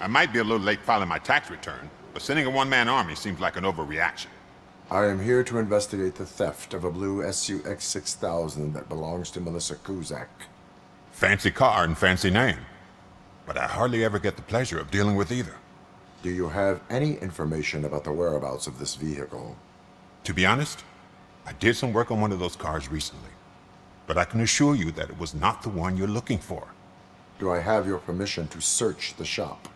I might be a little late filing my tax return, but sending a one-man army seems like an overreaction. I am here to investigate the theft of a blue SUX 6000 that belongs to Melissa Kuzak. Fancy car and fancy name. But I hardly ever get the pleasure of dealing with either. Do you have any information about the whereabouts of this vehicle? To be honest, I did some work on one of those cars recently. But I can assure you that it was not the one you're looking for. Do I have your permission to search the shop?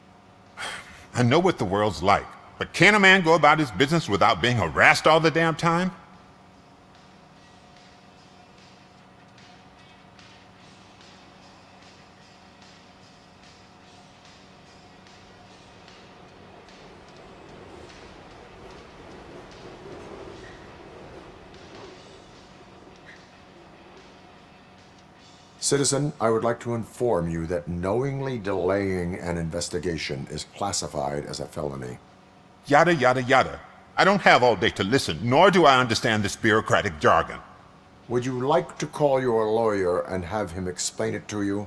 I know what the world's like, but can a man go about his business without being harassed all the damn time? Citizen, I would like to inform you that knowingly delaying an investigation is classified as a felony. Yada, yada, yada. I don't have all day to listen, nor do I understand this bureaucratic jargon. Would you like to call your lawyer and have him explain it to you?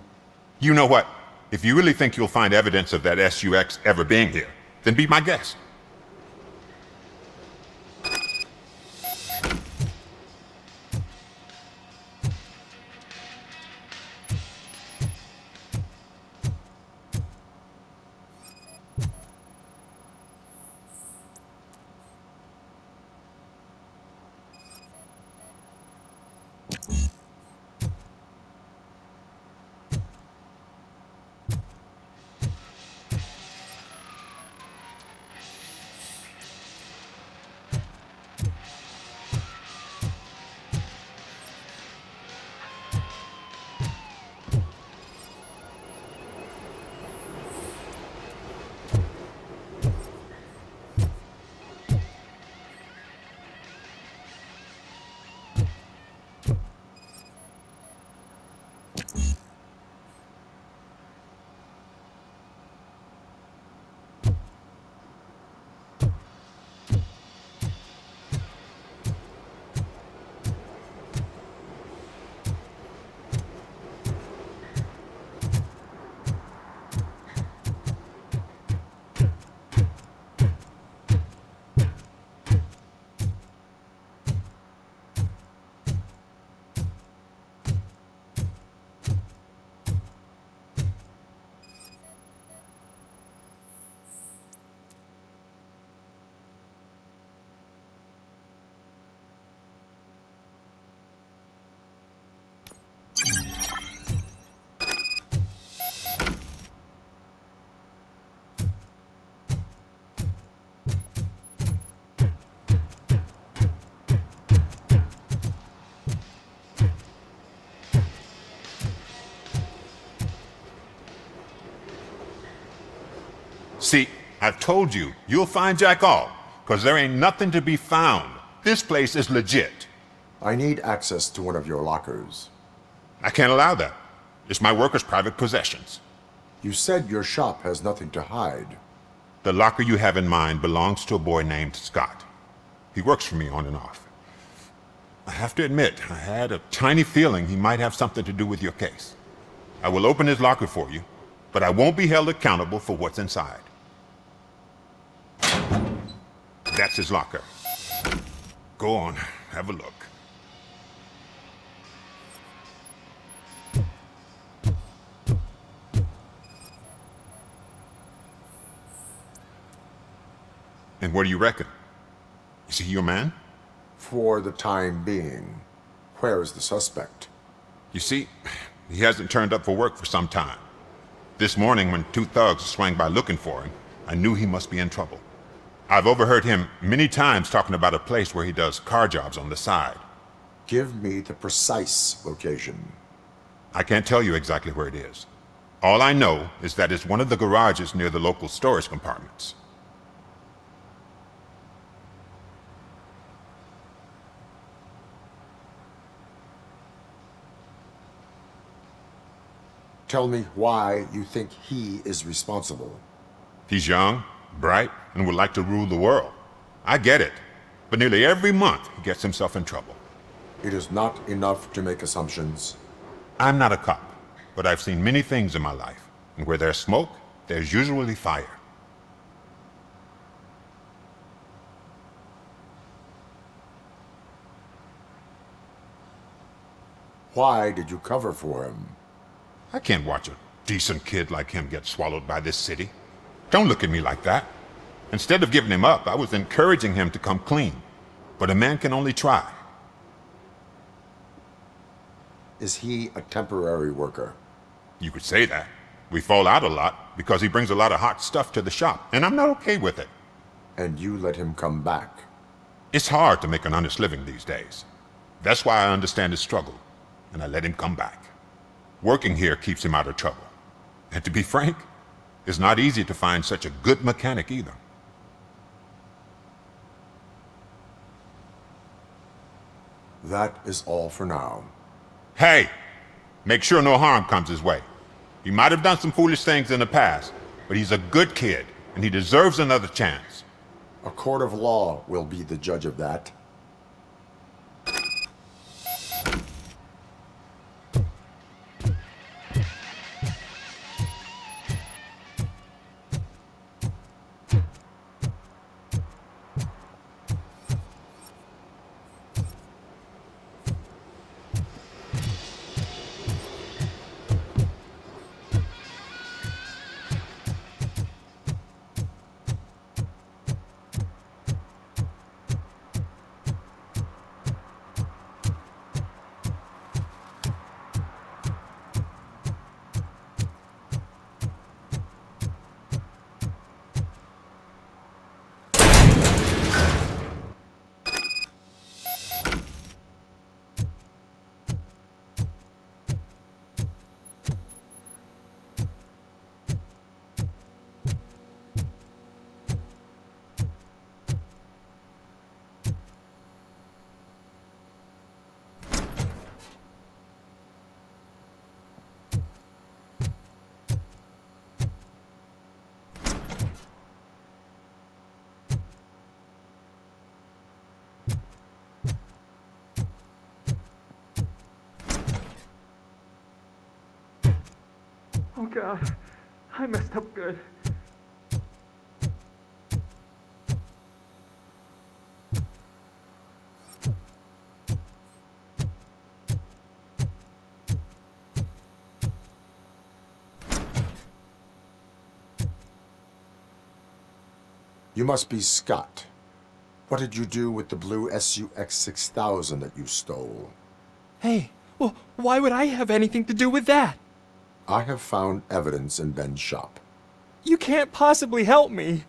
You know what? If you really think you'll find evidence of that SUX ever being here, then be my guest. See, I've told you, you'll find Jack all, because there ain't nothing to be found. This place is legit. I need access to one of your lockers. I can't allow that. It's my workers' private possessions. You said your shop has nothing to hide. The locker you have in mind belongs to a boy named Scott. He works for me on and off. I have to admit, I had a tiny feeling he might have something to do with your case. I will open his locker for you, but I won't be held accountable for what's inside. That's his locker. Go on, have a look. And what do you reckon? Is he your man? For the time being. Where is the suspect? You see, he hasn't turned up for work for some time. This morning, when two thugs swang by looking for him, I knew he must be in trouble. I've overheard him many times talking about a place where he does car jobs on the side. Give me the precise location. I can't tell you exactly where it is. All I know is that it's one of the garages near the local storage compartments. Tell me why you think he is responsible. He's young, bright, and would like to rule the world. I get it. But nearly every month, he gets himself in trouble. It is not enough to make assumptions. I'm not a cop, but I've seen many things in my life. And where there's smoke, there's usually fire. Why did you cover for him? I can't watch a decent kid like him get swallowed by this city. Don't look at me like that. Instead of giving him up, I was encouraging him to come clean. But a man can only try. Is he a temporary worker? You could say that. We fall out a lot because he brings a lot of hot stuff to the shop, and I'm not okay with it. And you let him come back? It's hard to make an honest living these days. That's why I understand his struggle, and I let him come back. Working here keeps him out of trouble. And to be frank, it's not easy to find such a good mechanic either. That is all for now. Hey! Make sure no harm comes his way. He might have done some foolish things in the past, but he's a good kid, and he deserves another chance. A court of law will be the judge of that. Oh God, I messed up good. You must be Scott. What did you do with the blue SUX 6000 that you stole? Hey, well, why would I have anything to do with that? I have found evidence in Ben's shop. You can't possibly help me.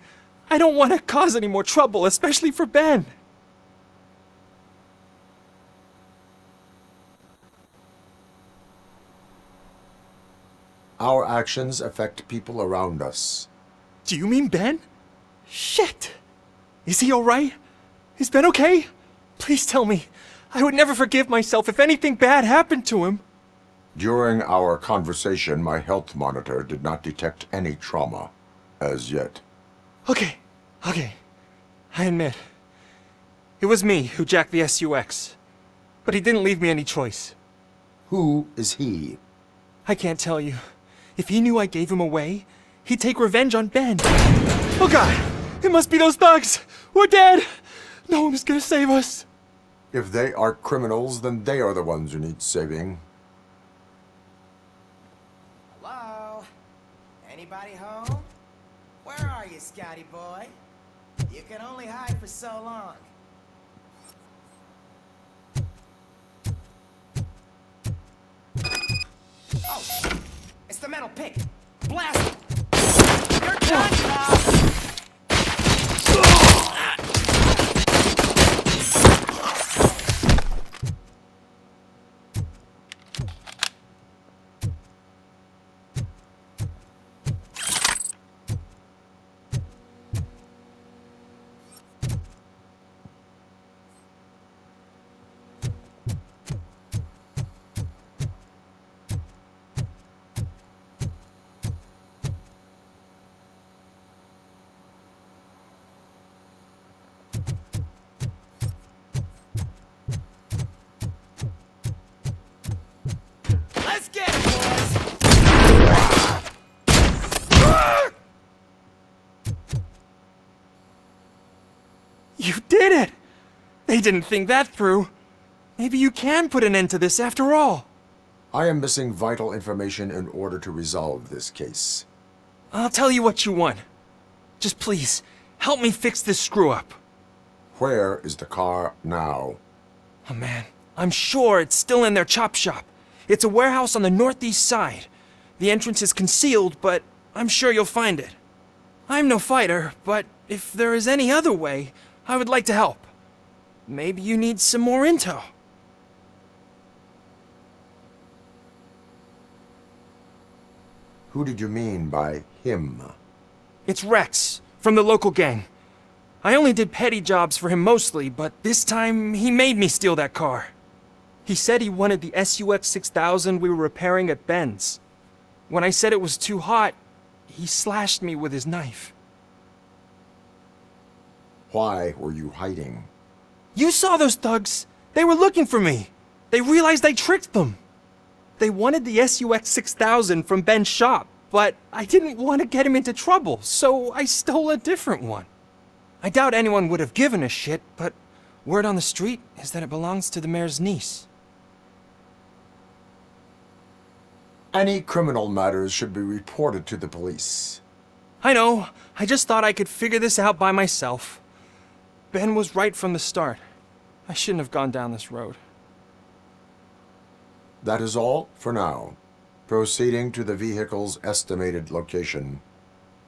I don't want to cause any more trouble, especially for Ben. Our actions affect people around us. Do you mean Ben? Shit! Is he alright? Is Ben okay? Please tell me. I would never forgive myself if anything bad happened to him. During our conversation, my health monitor did not detect any trauma, as yet. Okay. I admit. It was me who jacked the SUX. But he didn't leave me any choice. Who is he? I can't tell you. If he knew I gave him away, he'd take revenge on Ben. Oh God! It must be those thugs! We're dead! No one is gonna save us. If they are criminals, then they are the ones who need saving. Hello? Anybody home? Where are you, Scotty boy? You can only hide for so long. Oh, it's the metal pick. Blast it! You're done, pal! You did it! They didn't think that through. Maybe you can put an end to this after all. I am missing vital information in order to resolve this case. I'll tell you what you want. Just please, help me fix this screw-up. Where is the car now? Oh man, I'm sure it's still in their chop shop. It's a warehouse on the northeast side. The entrance is concealed, but I'm sure you'll find it. I'm no fighter, but if there is any other way, I would like to help. Maybe you need some more intel. Who did you mean by him? It's Rex, from the local gang. I only did petty jobs for him mostly, but this time he made me steal that car. He said he wanted the SUX 6000 we were repairing at Ben's. When I said it was too hot, he slashed me with his knife. Why were you hiding? You saw those thugs. They were looking for me. They realized I tricked them. They wanted the SUX 6000 from Ben's shop, but I didn't want to get him into trouble, so I stole a different one. I doubt anyone would have given a shit, but word on the street is that it belongs to the mayor's niece. Any criminal matters should be reported to the police. I know. I just thought I could figure this out by myself. Ben was right from the start. I shouldn't have gone down this road. That is all for now. Proceeding to the vehicle's estimated location.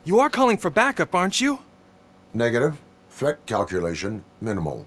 You are calling for backup, aren't you? Negative. Threat calculation minimal.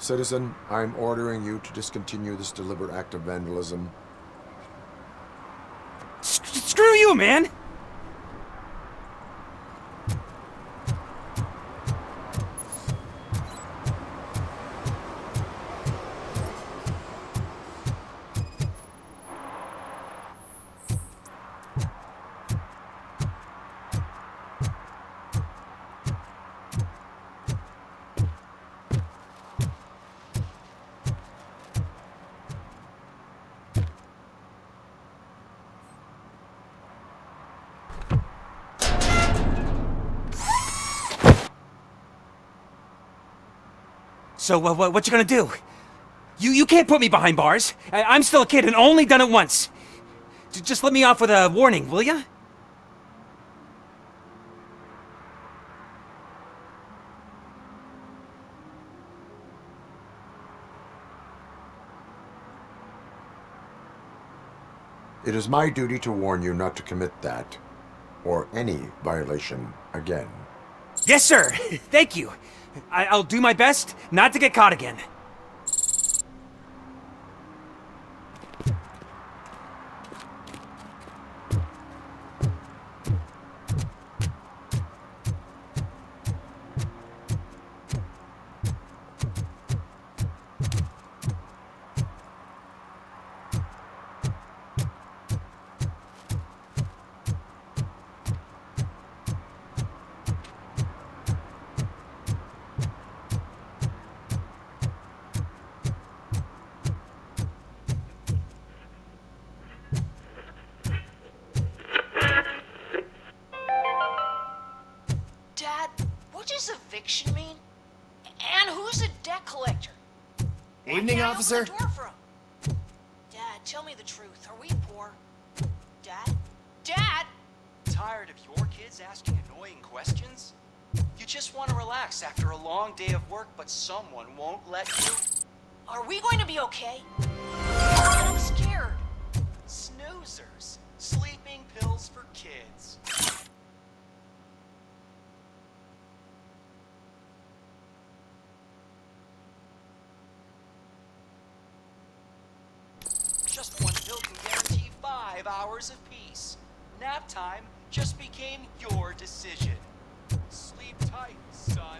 Citizen, I'm ordering you to discontinue this deliberate act of vandalism. Screw you, man! So, what you gonna do? You can't put me behind bars. I'm still a kid and only done it once. Just let me off with a warning, will ya? It is my duty to warn you not to commit that, or any violation again. Yes, sir. Thank you. I'll do my best not to get caught again. Eviction mean? And who's a debt collector? Evening, Why can't I officer. open the door for him? Dad, tell me the truth. Are we poor? Dad? Dad? Tired tired of your kids asking annoying questions? You just want to relax after a long day of work, but someone won't let you? Are we going to be okay? I'm scared. Snoozers. Sleeping pills for kids. Just one pill can guarantee 5 hours of peace. Nap time just became your decision. Sleep tight, son.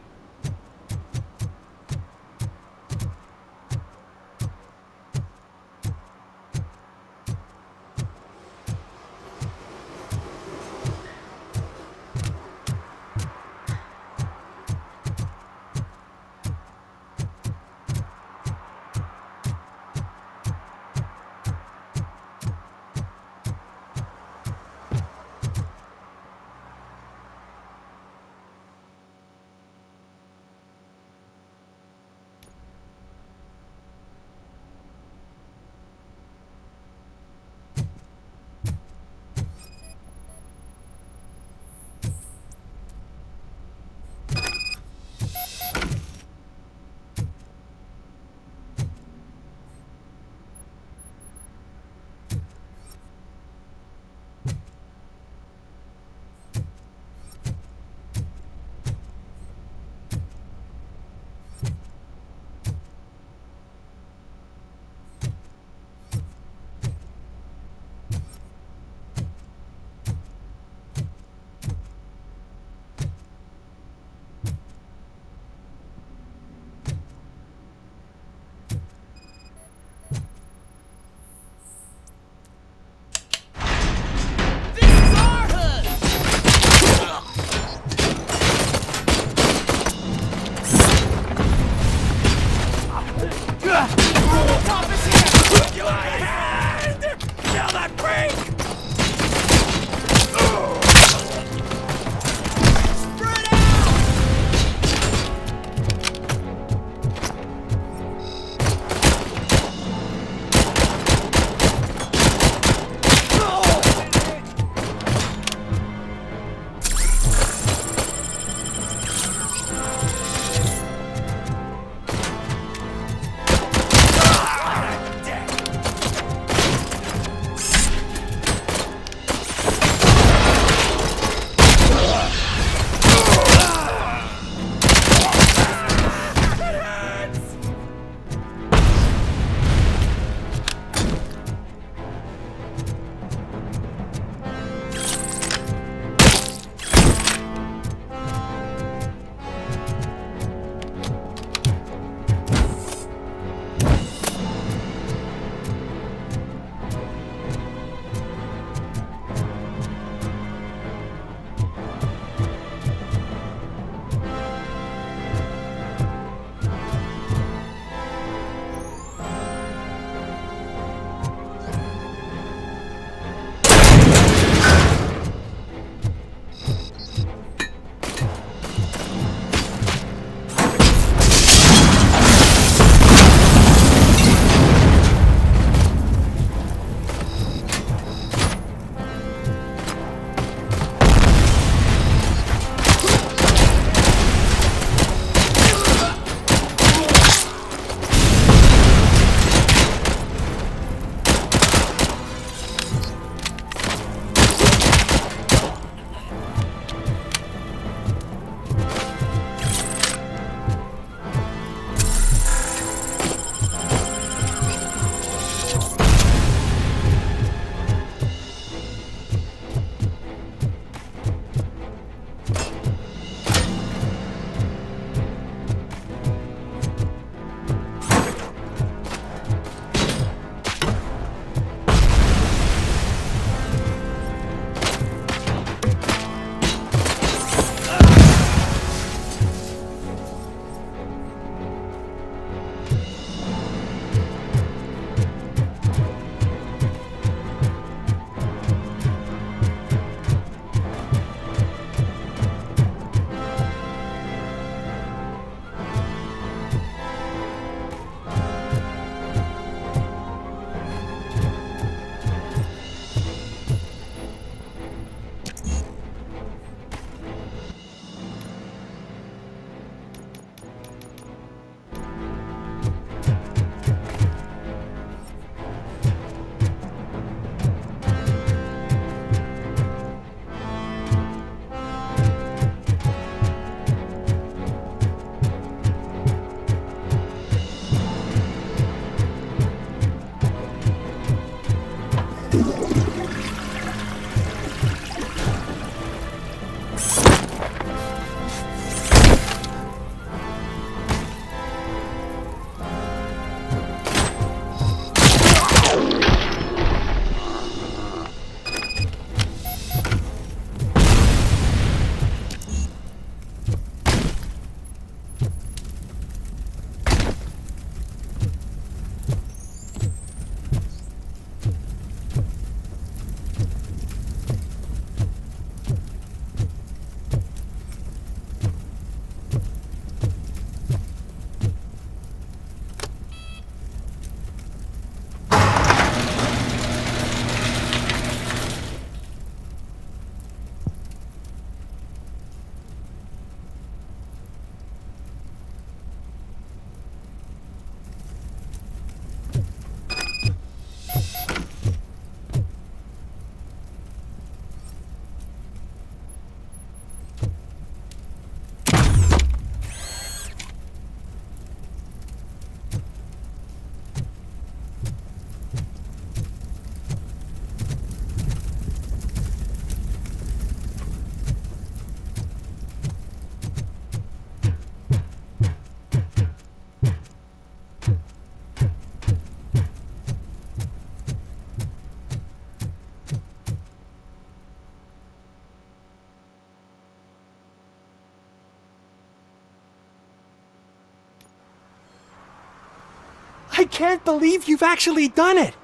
I can't believe you've actually done it!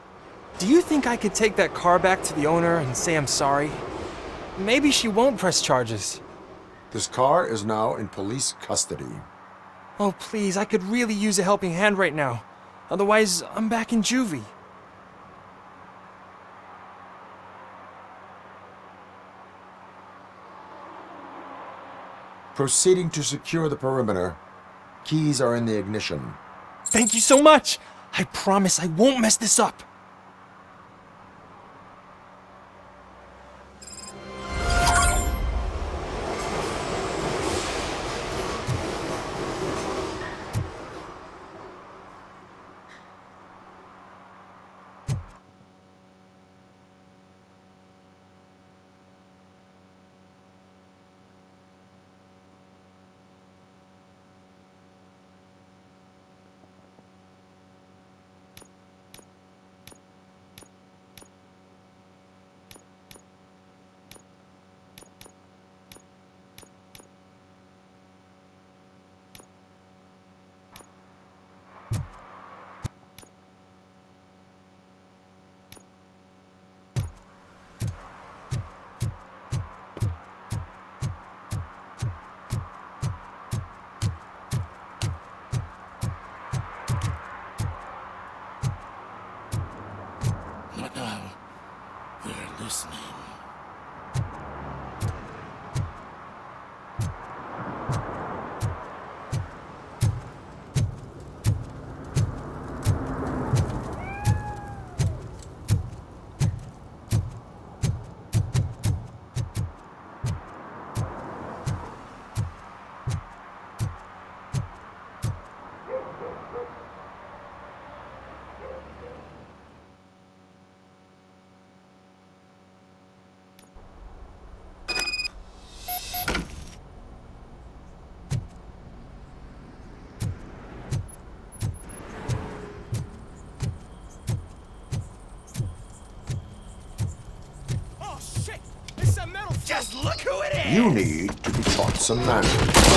Do you think I could take that car back to the owner and say I'm sorry? Maybe she won't press charges. This car is now in police custody. Oh, please, I could really use a helping hand right now. Otherwise, I'm back in juvie. Proceeding to secure the perimeter. Keys are in the ignition. Thank you so much! I promise I won't mess this up. Madame, they're listening. Just look who it is! You need to be taught some manners.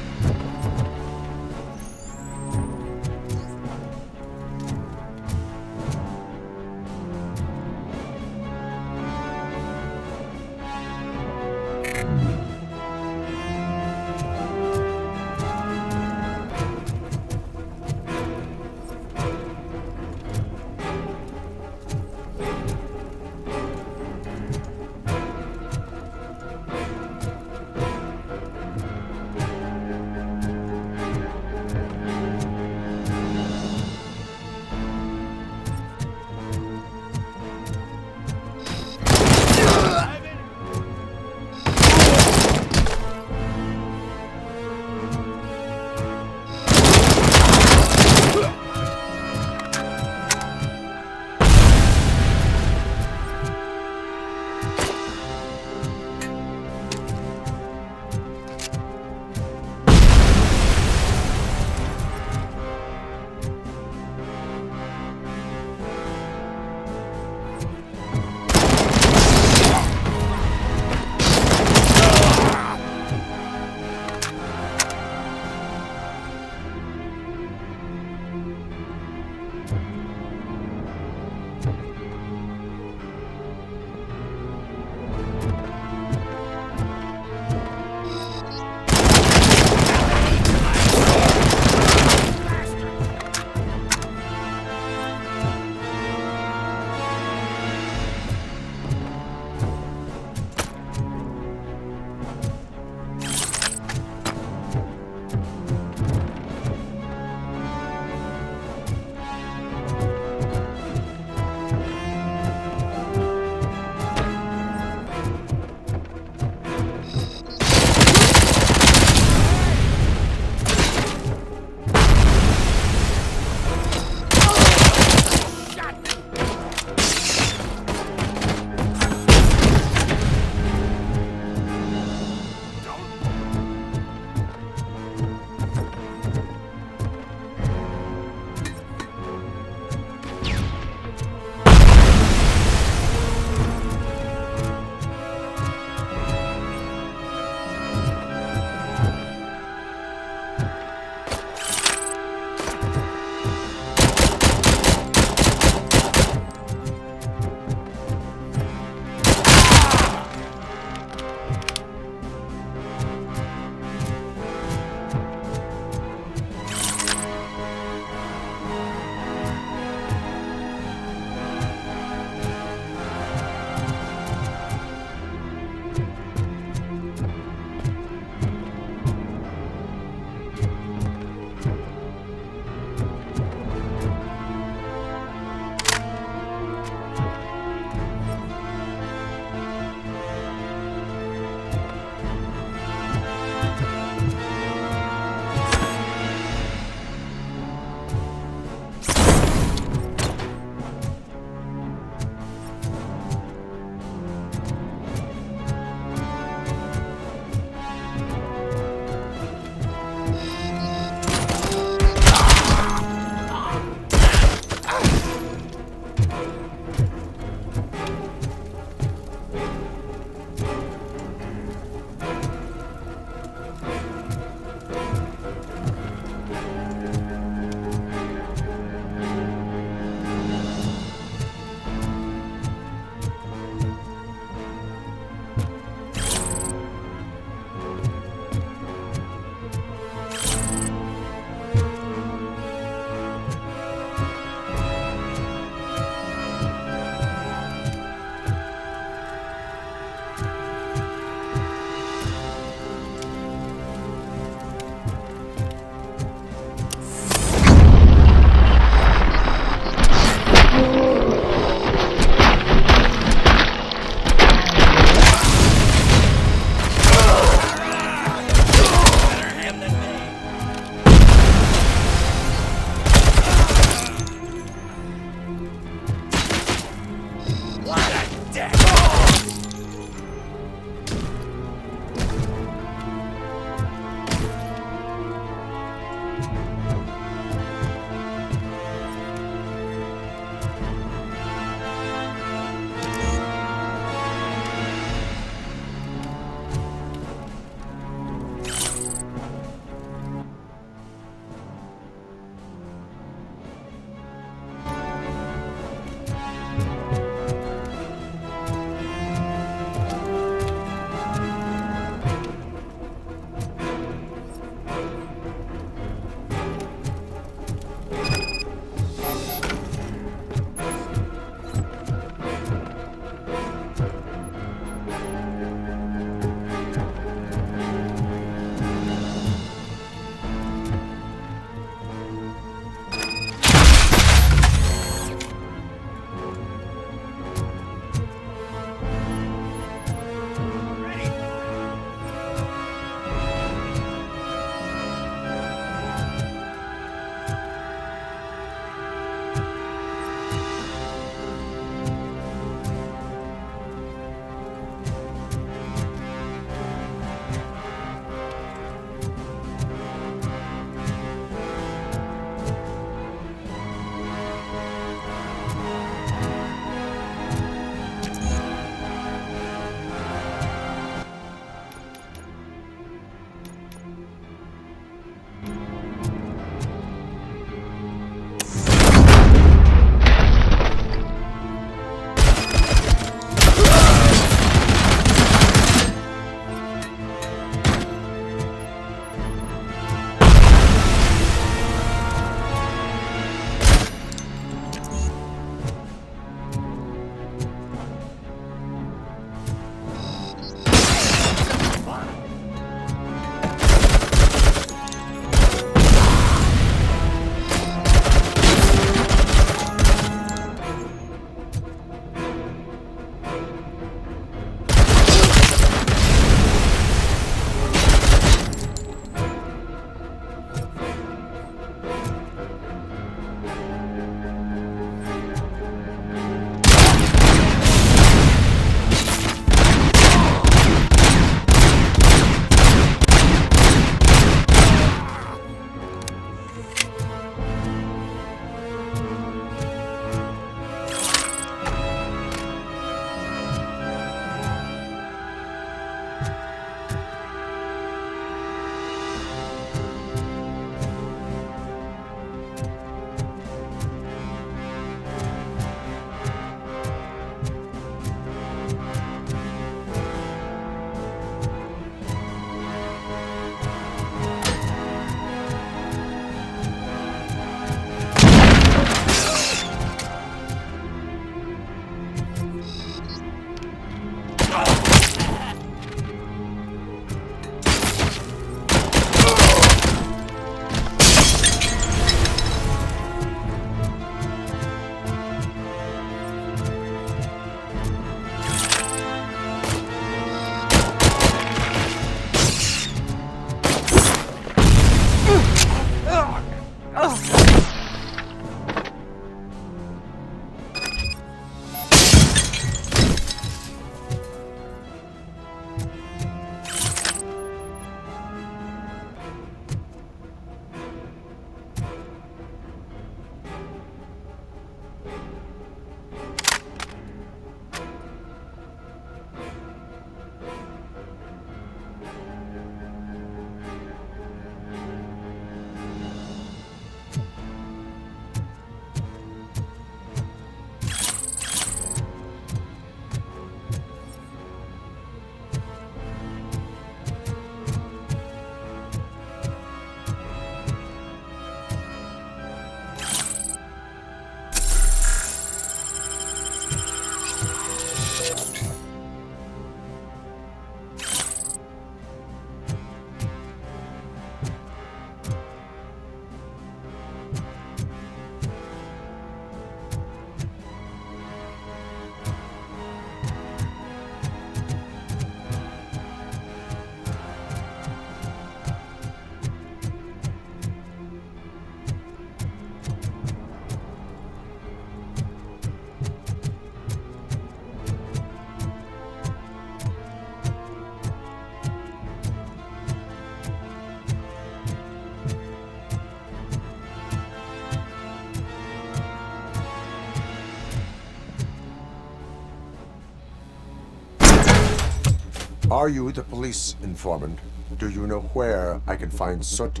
Are you the police informant? Do you know where I can find Soot?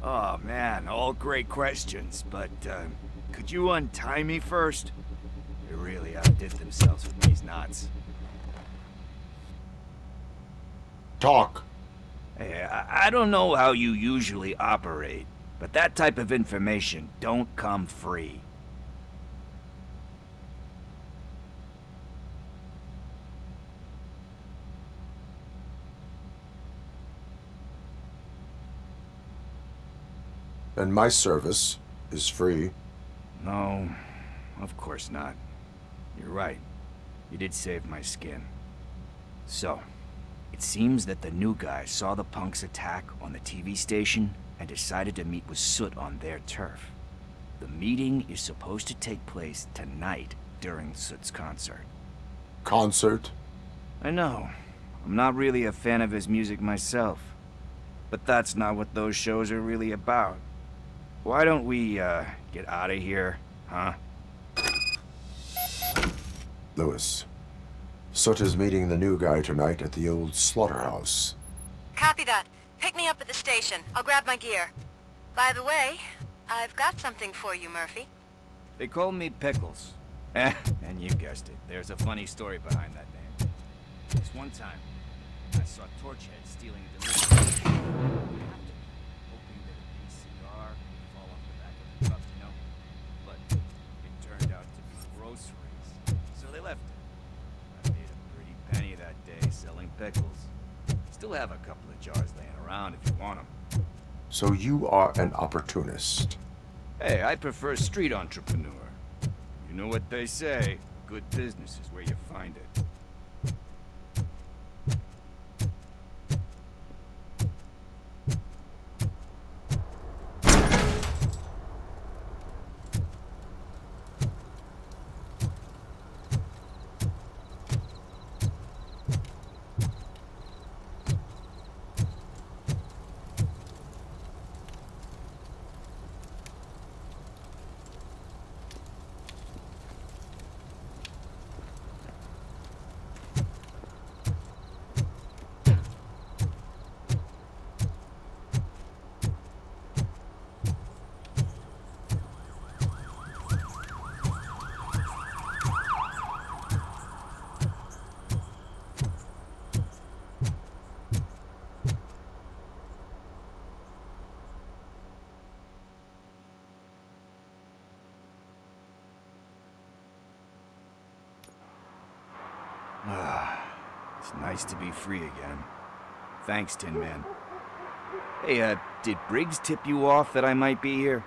Oh man, all great questions, but could you untie me first? They really outdid themselves with these knots. Talk. Hey, I don't know how you usually operate, but that type of information don't come free. And my service is free. No, of course not. You're right. You did save my skin. So, it seems that the new guy saw the punks attack on the TV station and decided to meet with Soot on their turf. The meeting is supposed to take place tonight during Soot's concert. Concert? I know. I'm not really a fan of his music myself. But that's not what those shows are really about. Why don't we, get out of here, huh? Lewis. Soot is meeting the new guy tonight at the old slaughterhouse. Copy that. Pick me up at the station. I'll grab my gear. By the way, I've got something for you, Murphy. They call me Pickles. And you guessed it. There's a funny story behind that name. This one time, I saw Torchhead stealing a delivery. Hoping that it'd be a cigar would fall off the back of the truck, you know? But it turned out to be groceries. So they left it. I made a pretty penny that day selling pickles. Still have a couple of jars laying around if you want them. So you are an opportunist. Hey, I prefer street entrepreneur. You know what they say, good business is where you find it. It's nice to be free again. Thanks, Tin Man. Hey, did Briggs tip you off that I might be here?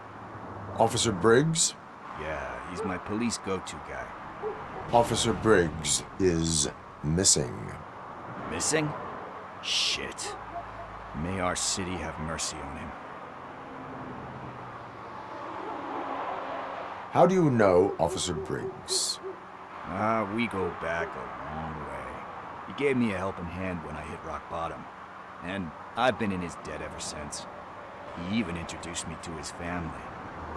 Officer Briggs? Yeah, he's my police go-to guy. Officer Briggs is missing. Missing? Shit. May our city have mercy on him. How do you know Officer Briggs? We go back a long way. He gave me a helping hand when I hit rock bottom. And I've been in his debt ever since. He even introduced me to his family.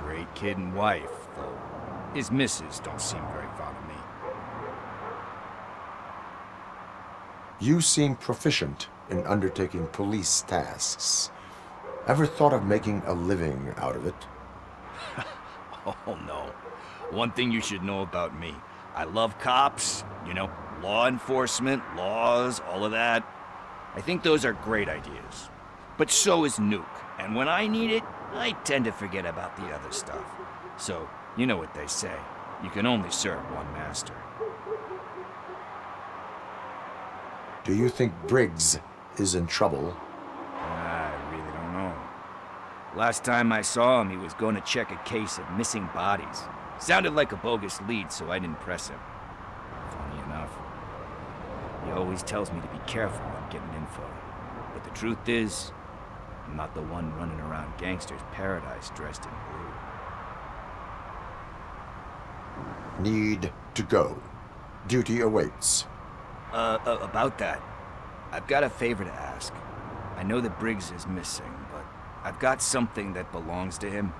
Great kid and wife, though his missus don't seem very fond of me. You seem proficient in undertaking police tasks. Ever thought of making a living out of it? Oh no. One thing you should know about me. I love cops, you know, law enforcement, laws, all of that. I think those are great ideas. But so is Nuke, and when I need it, I tend to forget about the other stuff. So, you know what they say. You can only serve one master. Do you think Briggs is in trouble? I really don't know. Last time I saw him, he was going to check a case of missing bodies. Sounded like a bogus lead, so I didn't press him. Funny enough. He always tells me to be careful when getting info. But the truth is, I'm not the one running around gangster's paradise dressed in blue. Need to go. Duty awaits. About that, I've got a favor to ask. I know that Briggs is missing, but I've got something that belongs to him.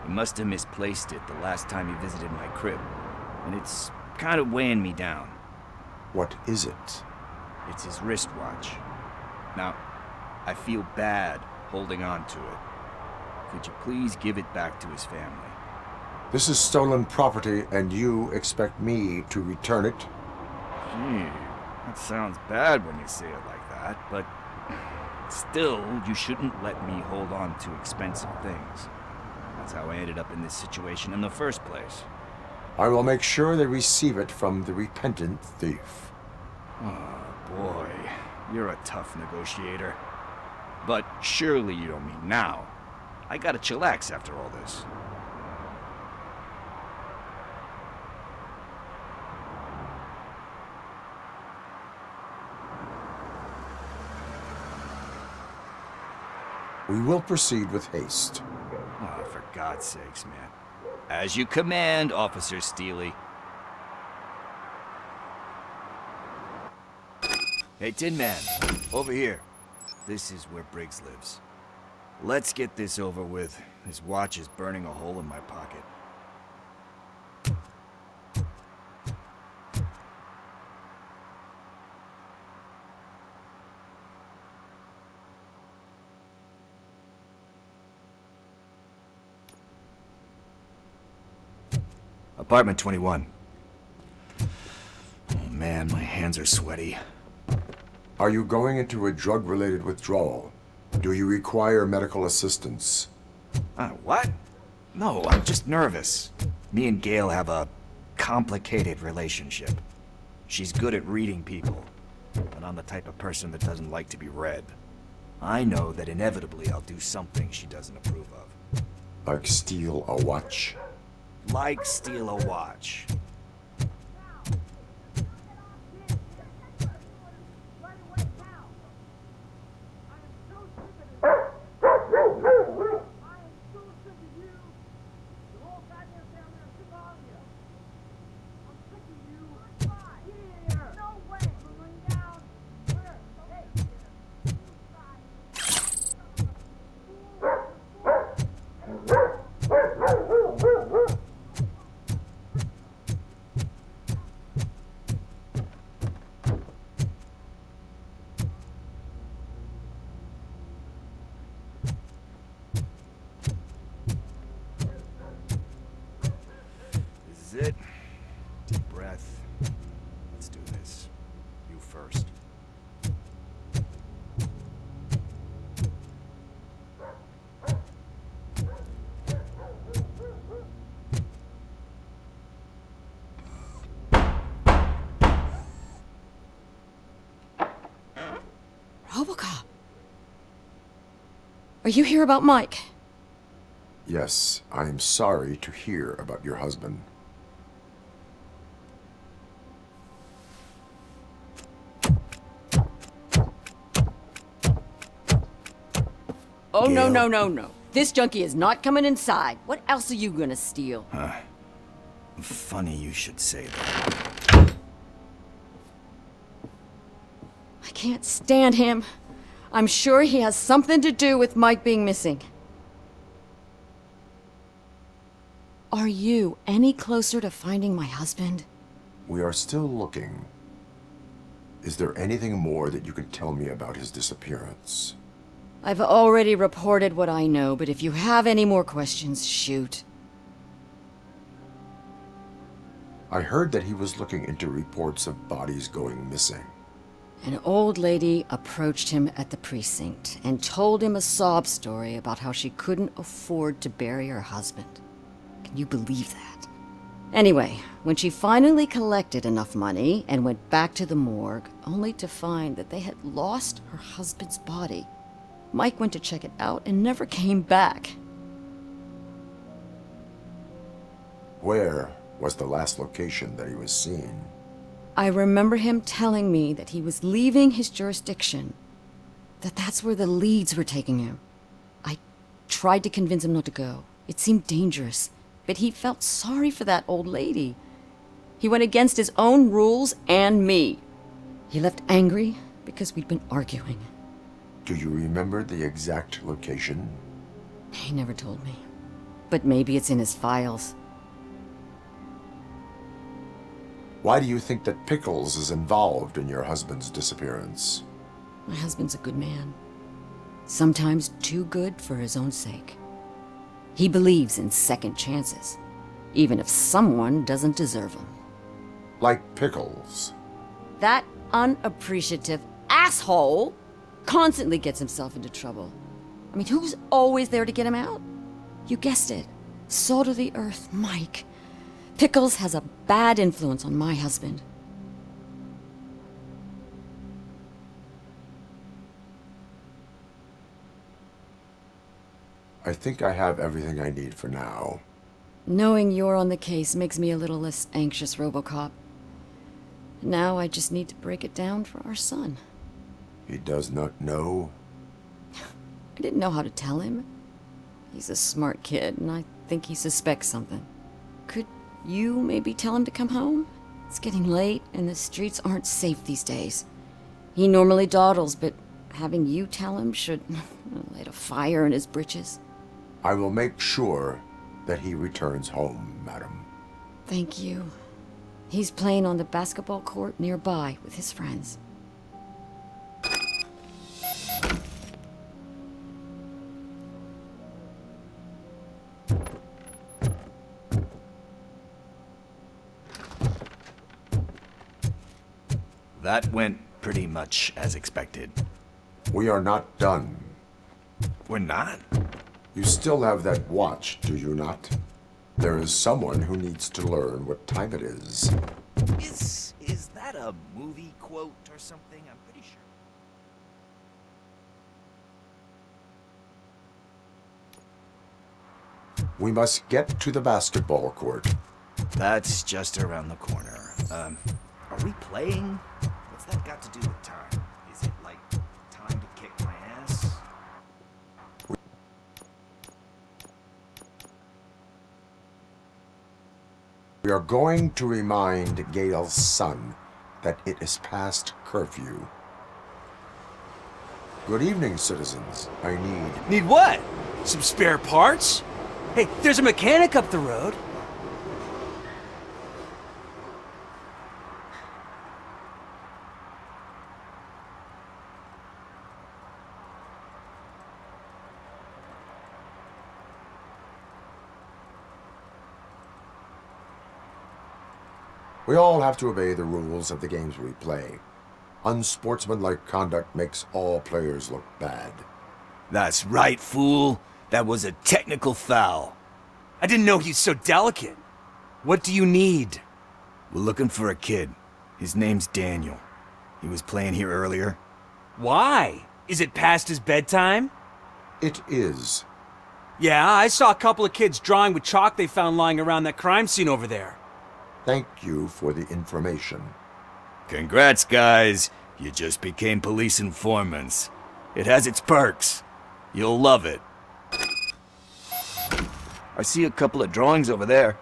He must have misplaced it the last time he visited my crib, and it's kind of weighing me down. What is it? It's his wristwatch. Now, I feel bad holding on to it. Could you please give it back to his family? This is stolen property, and you expect me to return it? Gee, that sounds bad when you say it like that, but still, you shouldn't let me hold on to expensive things. That's how I ended up in this situation in the first place. I will make sure they receive it from the repentant thief. Oh, boy. You're a tough negotiator. But surely you don't mean now. I gotta chillax after all this. We will proceed with haste. Oh, for God's sakes, man. As you command, Officer Steely. Hey, Tin Man, over here. This is where Briggs lives. Let's get this over with. His watch is burning a hole in my pocket. Apartment 21. Oh man, my hands are sweaty. Are you going into a drug-related withdrawal? Do you require medical assistance? What? No, I'm just nervous. Me and Gail have a complicated relationship. She's good at reading people, but I'm the type of person that doesn't like to be read. I know that inevitably I'll do something she doesn't approve of. Like steal a watch? Like steal a watch. It. Deep breath. Let's do this. You first. Robocop. Are you here about Mike? Yes, I am sorry to hear about your husband. Oh, Gail? No. This junkie is not coming inside. What else are you gonna steal? Funny you should say that. I can't stand him. I'm sure he has something to do with Mike being missing. Are you any closer to finding my husband? We are still looking. Is there anything more that you can tell me about his disappearance? I've already reported what I know, but if you have any more questions, shoot. I heard that he was looking into reports of bodies going missing. An old lady approached him at the precinct and told him a sob story about how she couldn't afford to bury her husband. Can you believe that? Anyway, when she finally collected enough money and went back to the morgue, only to find that they had lost her husband's body, Mike went to check it out and never came back. Where was the last location that he was seen? I remember him telling me that he was leaving his jurisdiction, that's where the leads were taking him. I tried to convince him not to go. It seemed dangerous, but he felt sorry for that old lady. He went against his own rules and me. He left angry because we'd been arguing. Do you remember the exact location? He never told me, but maybe it's in his files. Why do you think that Pickles is involved in your husband's disappearance? My husband's a good man. Sometimes too good for his own sake. He believes in second chances, even if someone doesn't deserve them. Like Pickles. That unappreciative asshole constantly gets himself into trouble. I mean, who's always there to get him out? You guessed it. Salt of the earth, Mike. Pickles has a bad influence on my husband. I think I have everything I need for now. Knowing you're on the case makes me a little less anxious, Robocop. Now I just need to break it down for our son. He does not know? I didn't know how to tell him. He's a smart kid, and I think he suspects something. Could you maybe tell him to come home? It's getting late, and the streets aren't safe these days. He normally dawdles, but having you tell him should light a fire in his britches. I will make sure that he returns home, madam. Thank you. He's playing on the basketball court nearby with his friends. That went pretty much as expected. We are not done. We're not? You still have that watch, do you not? There is someone who needs to learn what time it is. Is that a movie quote or something? I'm pretty sure. We must get to the basketball court. That's just around the corner. Are we playing? What's that got to do with time? Is it like time to kick my ass? We are going to remind Gail's son that it is past curfew. Good evening, citizens. I need... Need what? Some spare parts? Hey, there's a mechanic up the road. We all have to obey the rules of the games we play. Unsportsmanlike conduct makes all players look bad. That's right, fool. That was a technical foul. I didn't know he's so delicate. What do you need? We're looking for a kid. His name's Daniel. He was playing here earlier. Why? Is it past his bedtime? It is. Yeah, I saw a couple of kids drawing with chalk they found lying around that crime scene over there. Thank you for the information. Congrats, guys. You just became police informants. It has its perks. You'll love it. I see a couple of drawings over there.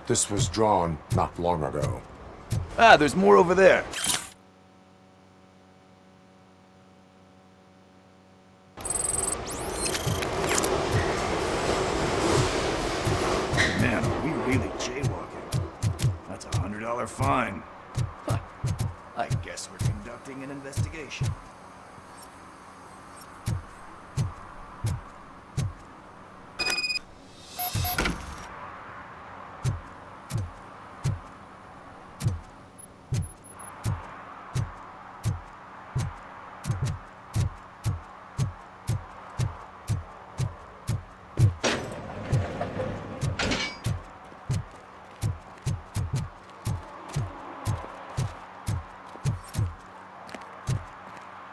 This was drawn not long ago. Ah, there's more over there. Man, are we really jaywalking? That's a $100 fine. Huh. I guess we're conducting an investigation.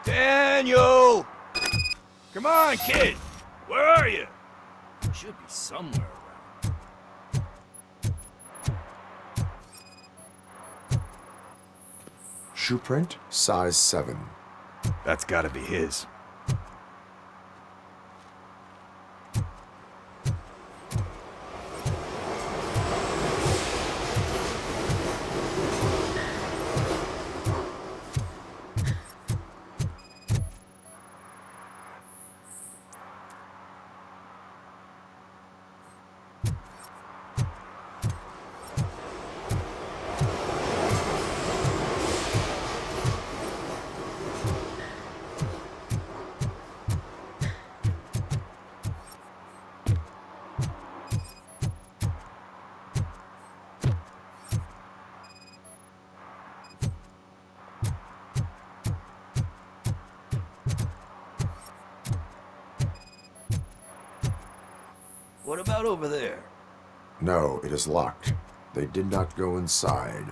Daniel! Come on, kid! Where are you? Should be somewhere around. Shoe print, size 7. That's gotta be his. What about over there? No, it is locked. They did not go inside.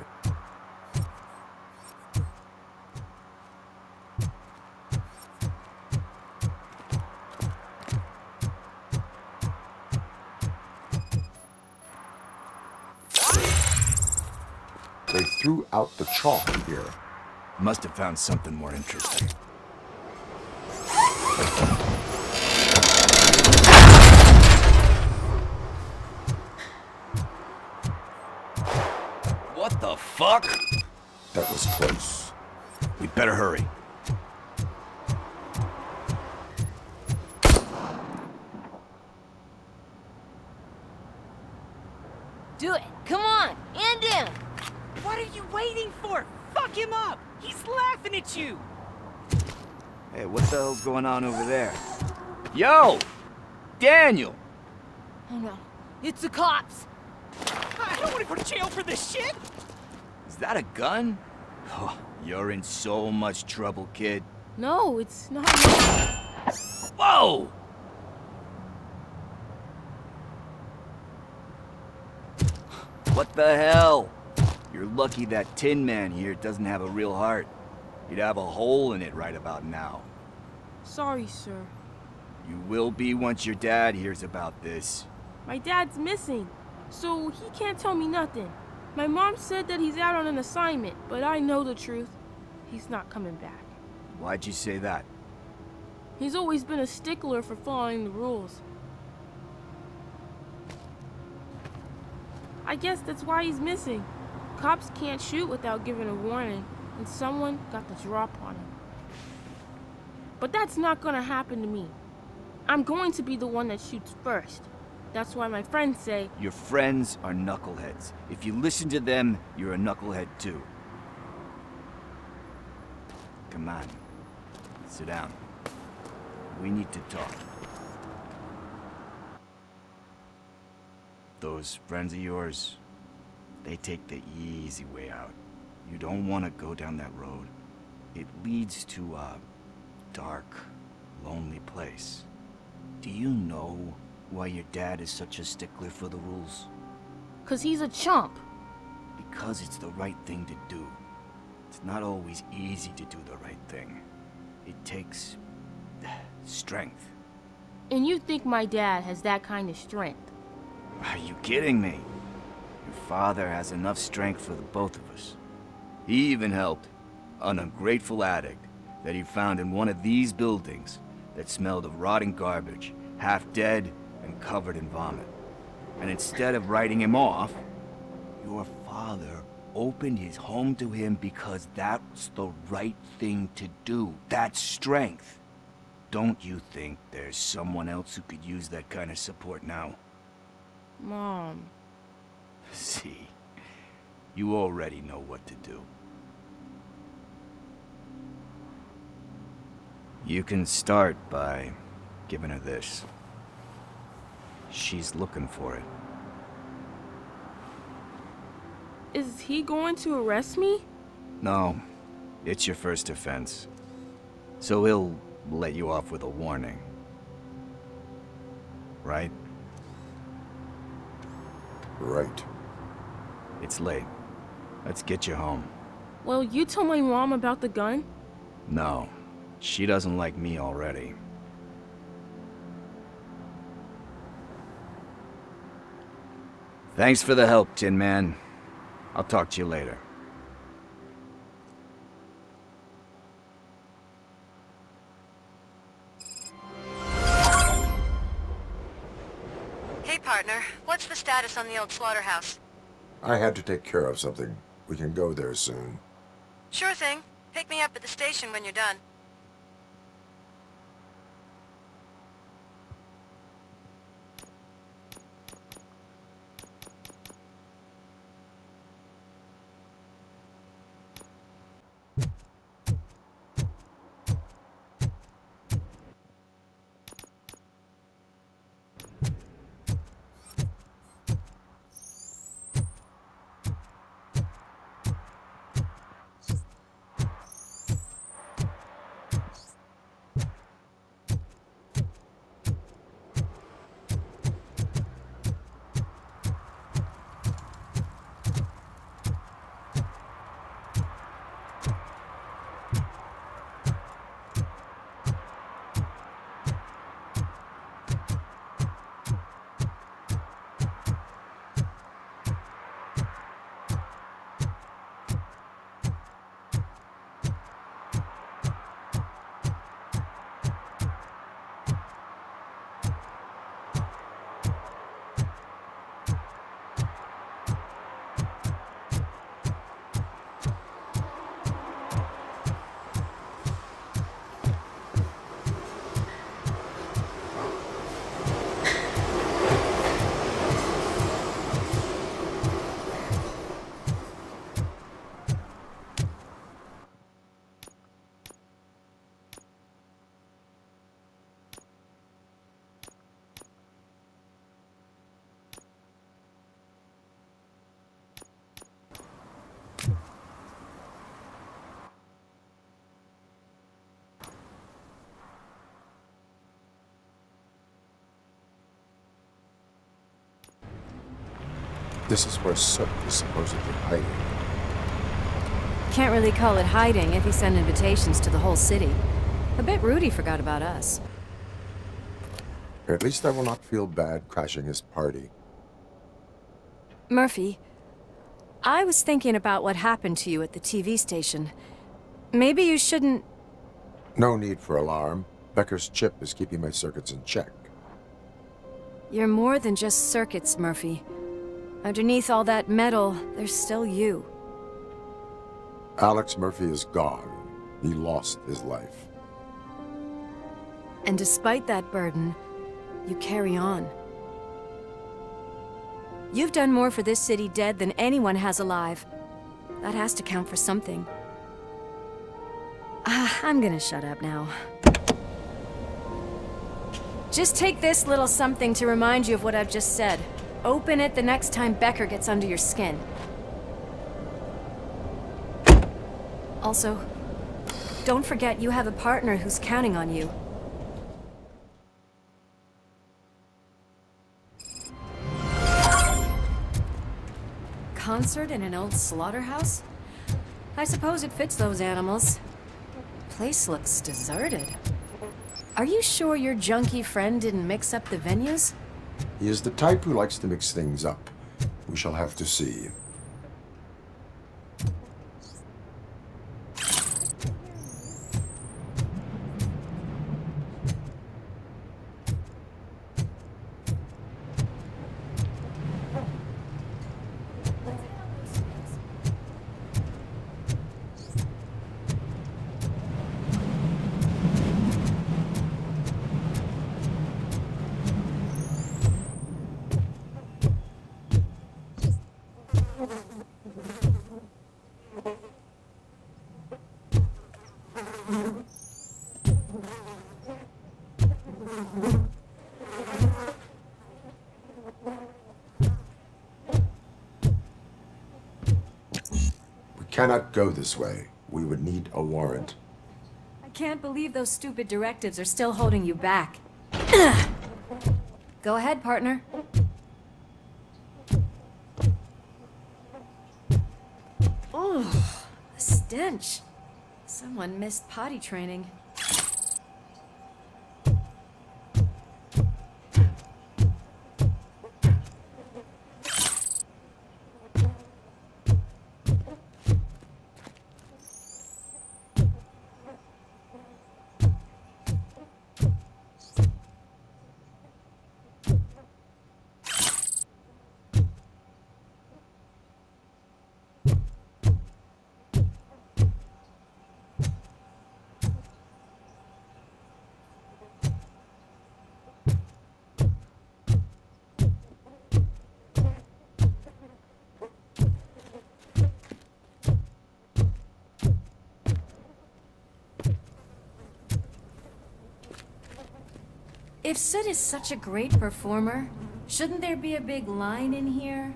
They threw out the chalk here. Must have found something more interesting. What the fuck? That was close. We better hurry. Do it. Come on. End him. What are you waiting for? Fuck him up! He's laughing at you! Hey, what the hell's going on over there? Yo! Daniel! Oh no. It's the cops. I don't want to go to jail for this shit! Is that a gun? Oh, you're in so much trouble, kid. No, it's not. Whoa! What the hell? You're lucky that Tin Man here doesn't have a real heart. He'd have a hole in it right about now. Sorry, sir. You will be once your dad hears about this. My dad's missing, so he can't tell me nothing. My mom said that he's out on an assignment, but I know the truth. He's not coming back. Why'd you say that? He's always been a stickler for following the rules. I guess that's why he's missing. Cops can't shoot without giving a warning, and someone got the drop on him. But that's not gonna happen to me. I'm going to be the one that shoots first. That's why my friends say... Your friends are knuckleheads. If you listen to them, you're a knucklehead too. Come on. Sit down. We need to talk. Those friends of yours, they take the easy way out. You don't want to go down that road. It leads to a dark, lonely place. Do you know why your dad is such a stickler for the rules? 'Cause he's a chump. Because it's the right thing to do. It's not always easy to do the right thing. It takes strength. And you think my dad has that kind of strength? Are you kidding me? Your father has enough strength for the both of us. He even helped an ungrateful addict that he found in one of these buildings that smelled of rotting garbage, half dead and covered in vomit. And instead of writing him off, your father opened his home to him because that's the right thing to do. That's strength. Don't you think there's someone else who could use that kind of support now? Mom. See, you already know what to do. You can start by giving her this. She's looking for it. Is he going to arrest me? No, it's your first offense. So he'll let you off with a warning. Right? Right. It's late. Let's get you home. Well, you told my mom about the gun? No, she doesn't like me already. Thanks for the help, Tin Man. I'll talk to you later. Hey, partner. What's the status on the old slaughterhouse? I had to take care of something. We can go there soon. Sure thing. Pick me up at the station when you're done. This is where Soot is supposedly hiding. Can't really call it hiding if he sent invitations to the whole city. I bet Rudy forgot about us. At least I will not feel bad crashing his party. Murphy, I was thinking about what happened to you at the TV station. Maybe you shouldn't... No need for alarm. Becker's chip is keeping my circuits in check. You're more than just circuits, Murphy. Underneath all that metal, there's still you. Alex Murphy is gone. He lost his life. And despite that burden, you carry on. You've done more for this city dead than anyone has alive. That has to count for something. I'm gonna shut up now. Just take this little something to remind you of what I've just said. Open it the next time Becker gets under your skin. Also, don't forget you have a partner who's counting on you. Concert in an old slaughterhouse? I suppose it fits those animals. Place looks deserted. Are you sure your junkie friend didn't mix up the venues? He is the type who likes to mix things up. We shall have to see. Cannot go this way. We would need a warrant. I can't believe those stupid directives are still holding you back. Go ahead, partner. Oh, the stench. Someone missed potty training. If Sid is such a great performer, shouldn't there be a big line in here?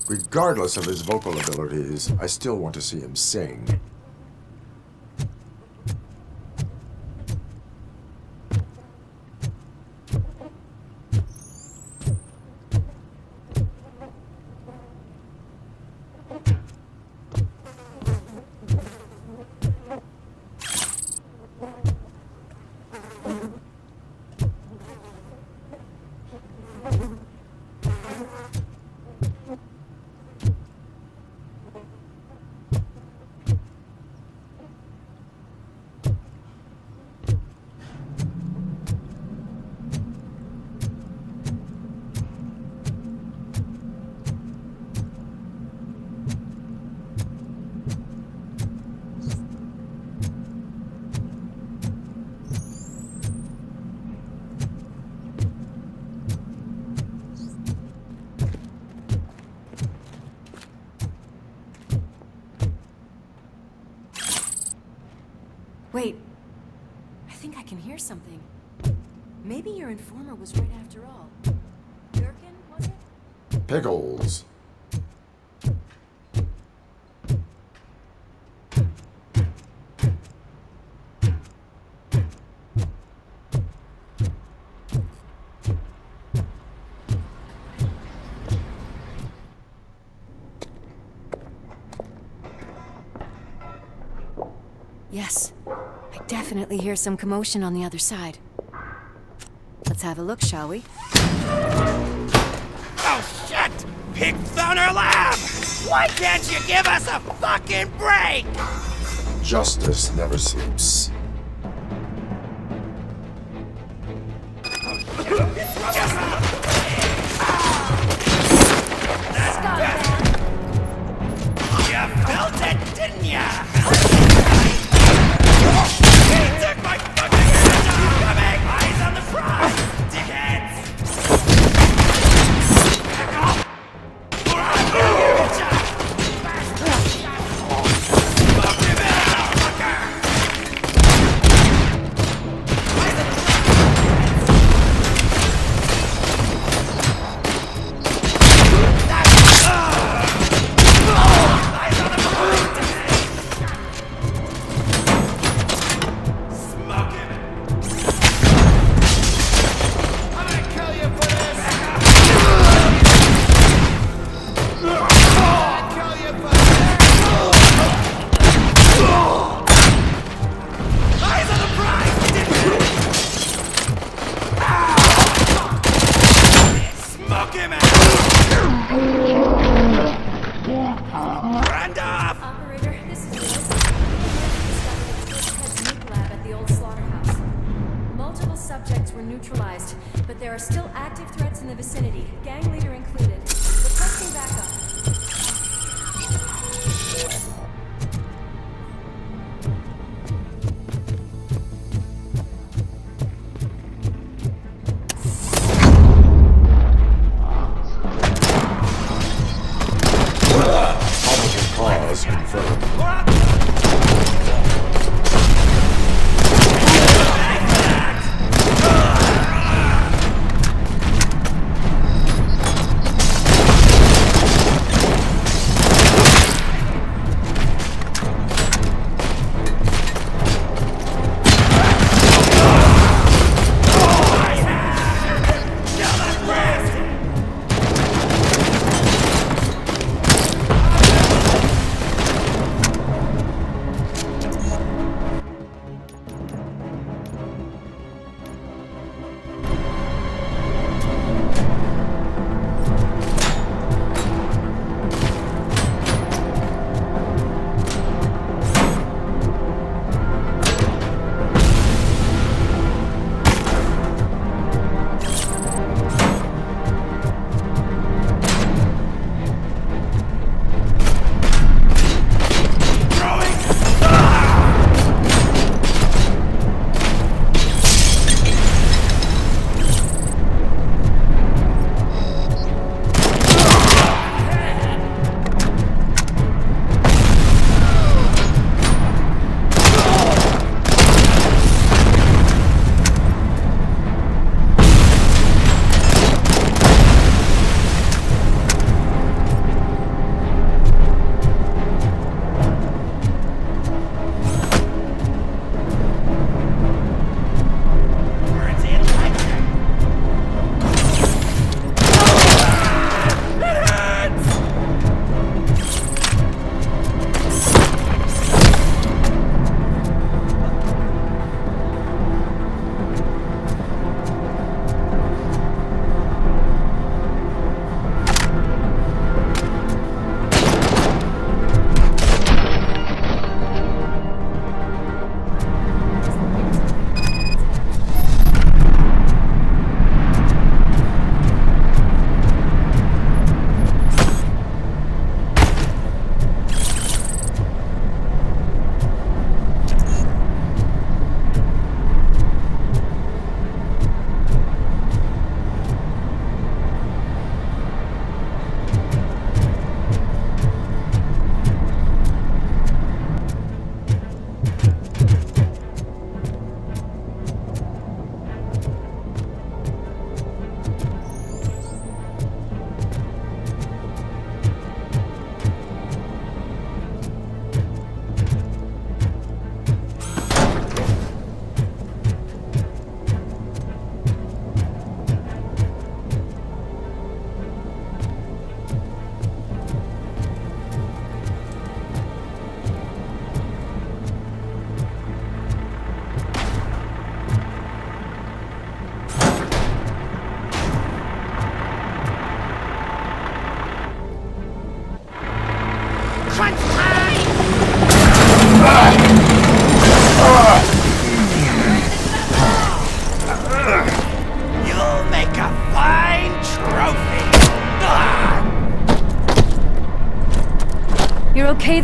Regardless of his vocal abilities, I still want to see him sing. Wait, I think I can hear something. Maybe your informer was right after all. Gherkin, was it? Pickles. Yes. I definitely hear some commotion on the other side. Let's have a look, shall we? Oh, shit! Pig found our lab! Why can't you give us a fucking break? Justice never sleeps. You felt it, didn't ya? He took my fucking hands off! Coming! Eyes on the prize! Dickheads! Back off! Or I'll kill you, bitch! Fuck him out, fucker! Eyes on the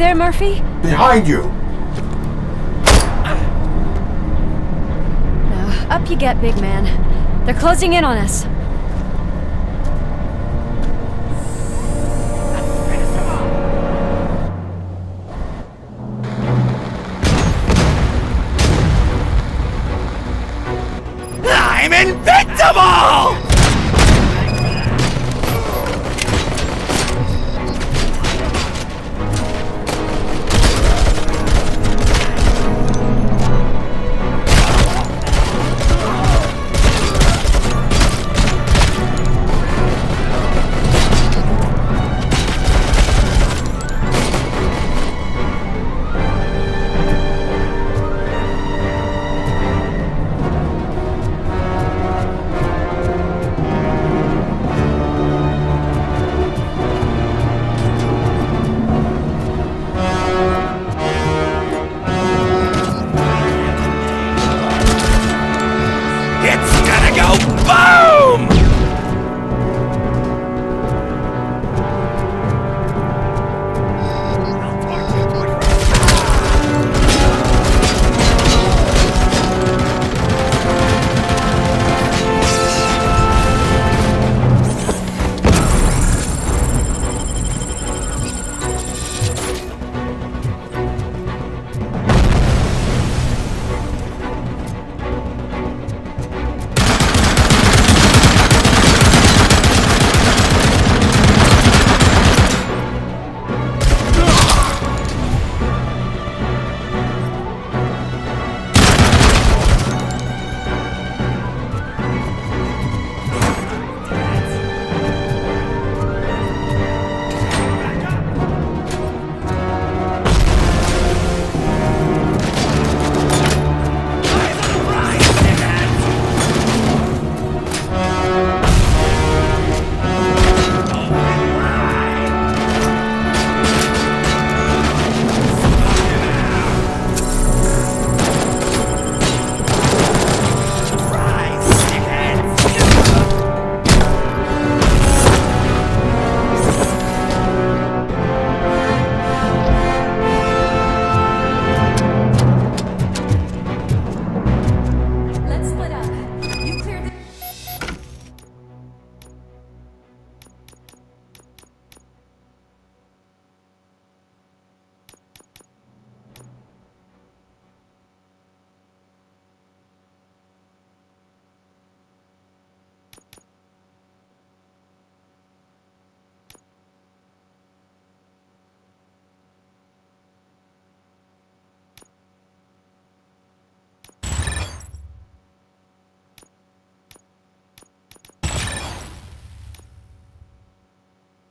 there, Murphy? Behind you! Now, up you get, big man. They're closing in on us. I'm invincible!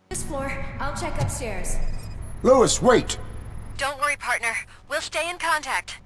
This floor, I'll check upstairs. Lewis, wait! Don't worry, partner. We'll stay in contact.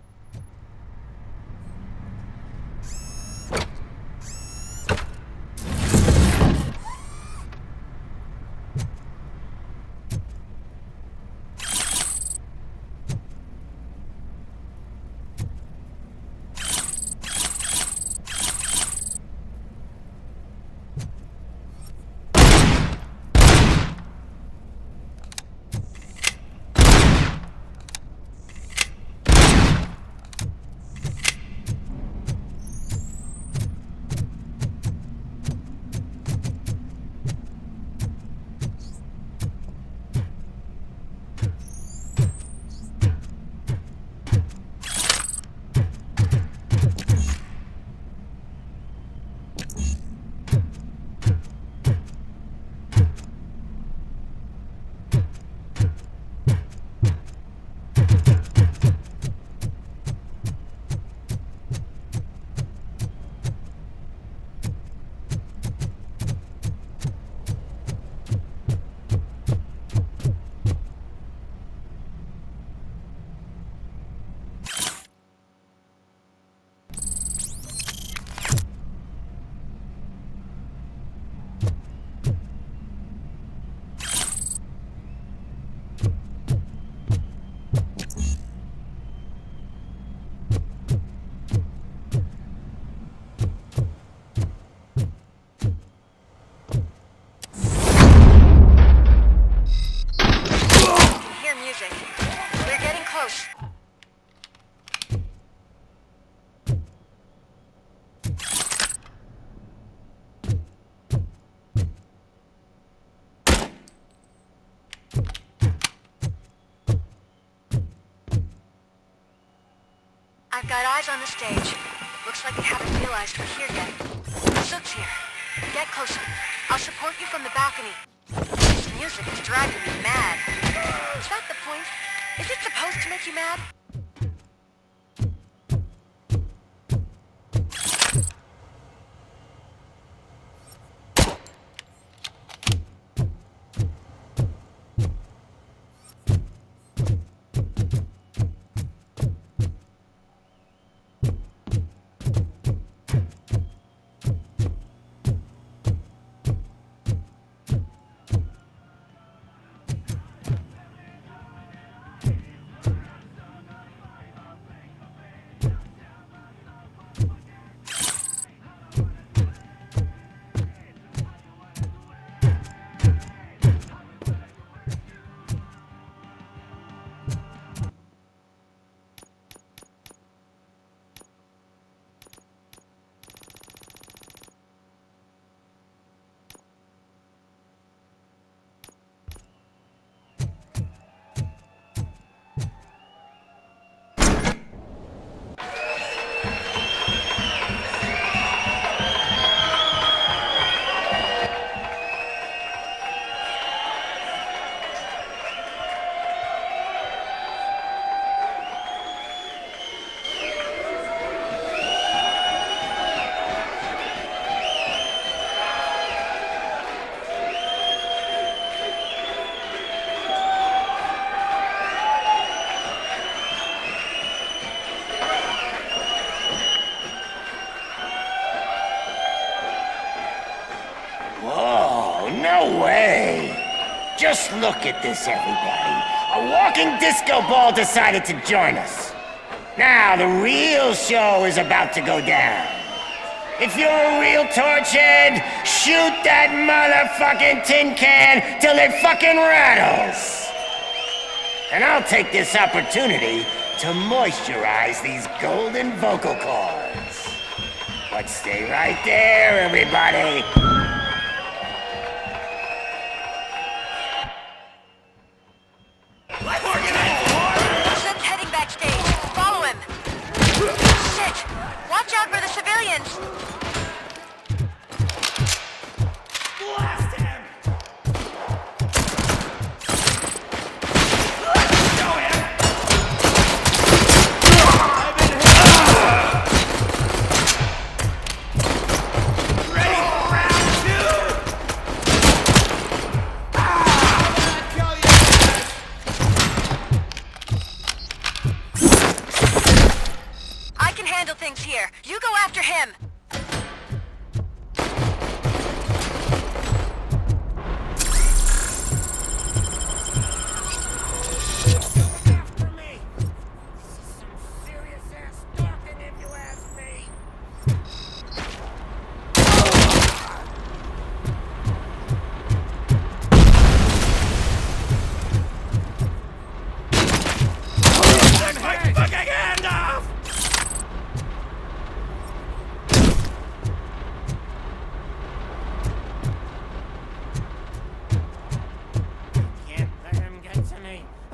I've got eyes on the stage. Looks like they haven't realized we're here yet. Sook's here. Get closer. I'll support you from the balcony. This music is driving me mad. Is that the point? Is it supposed to make you mad? Just look at this, everybody. A walking disco ball decided to join us. Now, the real show is about to go down. If you're a real torchhead, shoot that motherfucking tin can till it fucking rattles. And I'll take this opportunity to moisturize these golden vocal cords. But stay right there, everybody.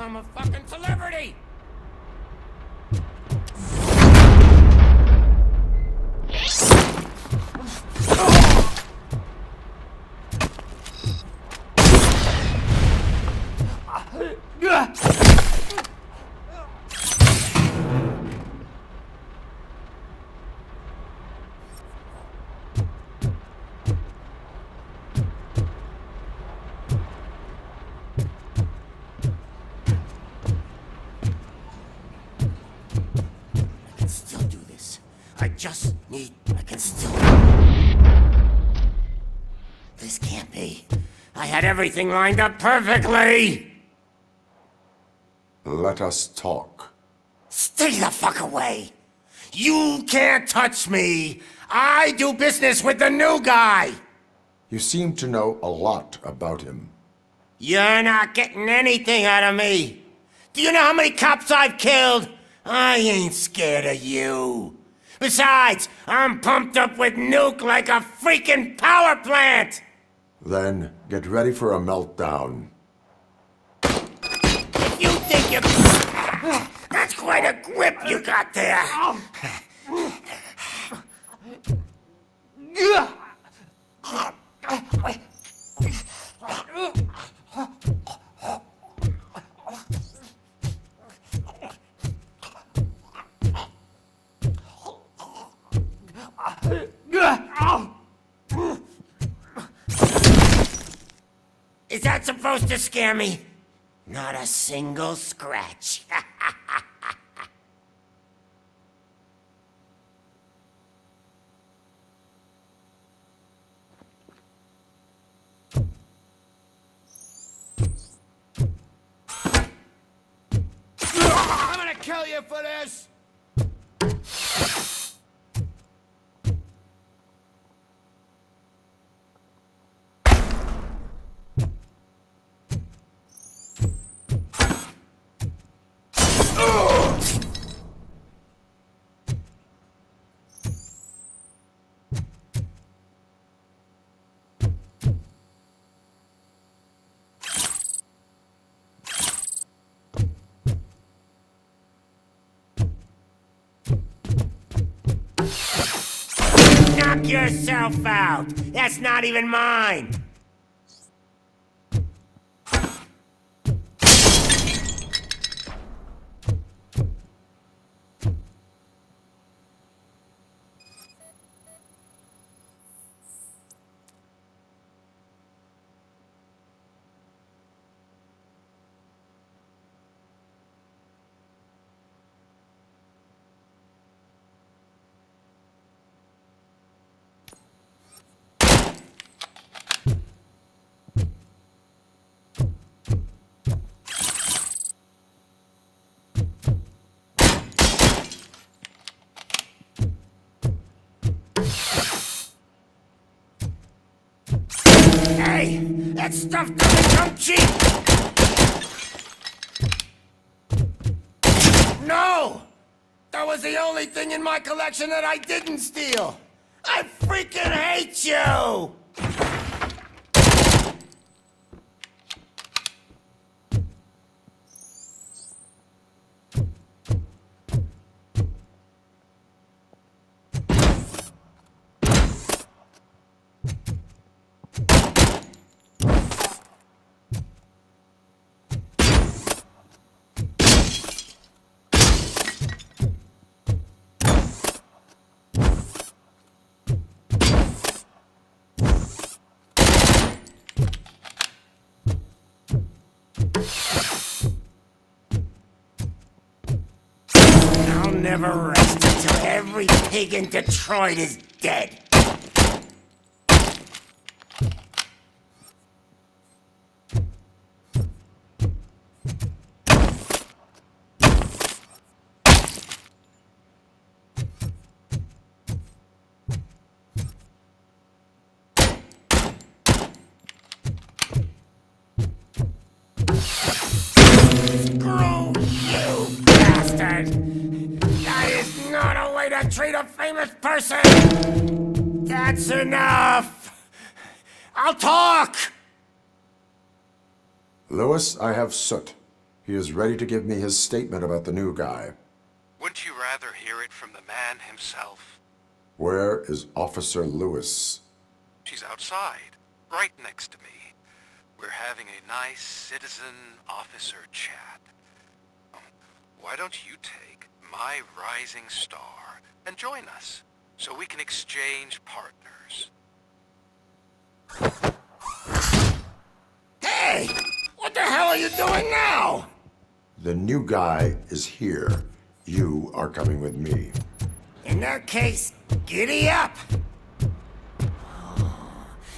I'm a fucking celebrity! I can still... This can't be. I had everything lined up perfectly! Let us talk. Stay the fuck away! You can't touch me! I do business with the new guy! You seem to know a lot about him. You're not getting anything out of me! Do you know how many cops I've killed? I ain't scared of you. Besides, I'm pumped up with nuke like a freaking power plant! Then get ready for a meltdown. If you think you... That's quite a grip you got there. Is that supposed to scare me? Not a single scratch. I'm gonna kill you for this! Knock yourself out! That's not even mine! Hey, that stuff doesn't come cheap! No! That was the only thing in my collection that I didn't steal! I freaking hate you! I'll never rest until every pig in Detroit is dead. Screw you, bastard! That is not a way to treat a famous person! That's enough! I'll talk! Lewis, I have Soot. He is ready to give me his statement about the new guy. Wouldn't you rather hear it from the man himself? Where is Officer Lewis? She's outside, right next to me. We're having a nice citizen-officer chat. Why don't you take my rising star and join us, so we can exchange partners? Hey! What the hell are you doing now? The new guy is here. You are coming with me. In that case, giddy up!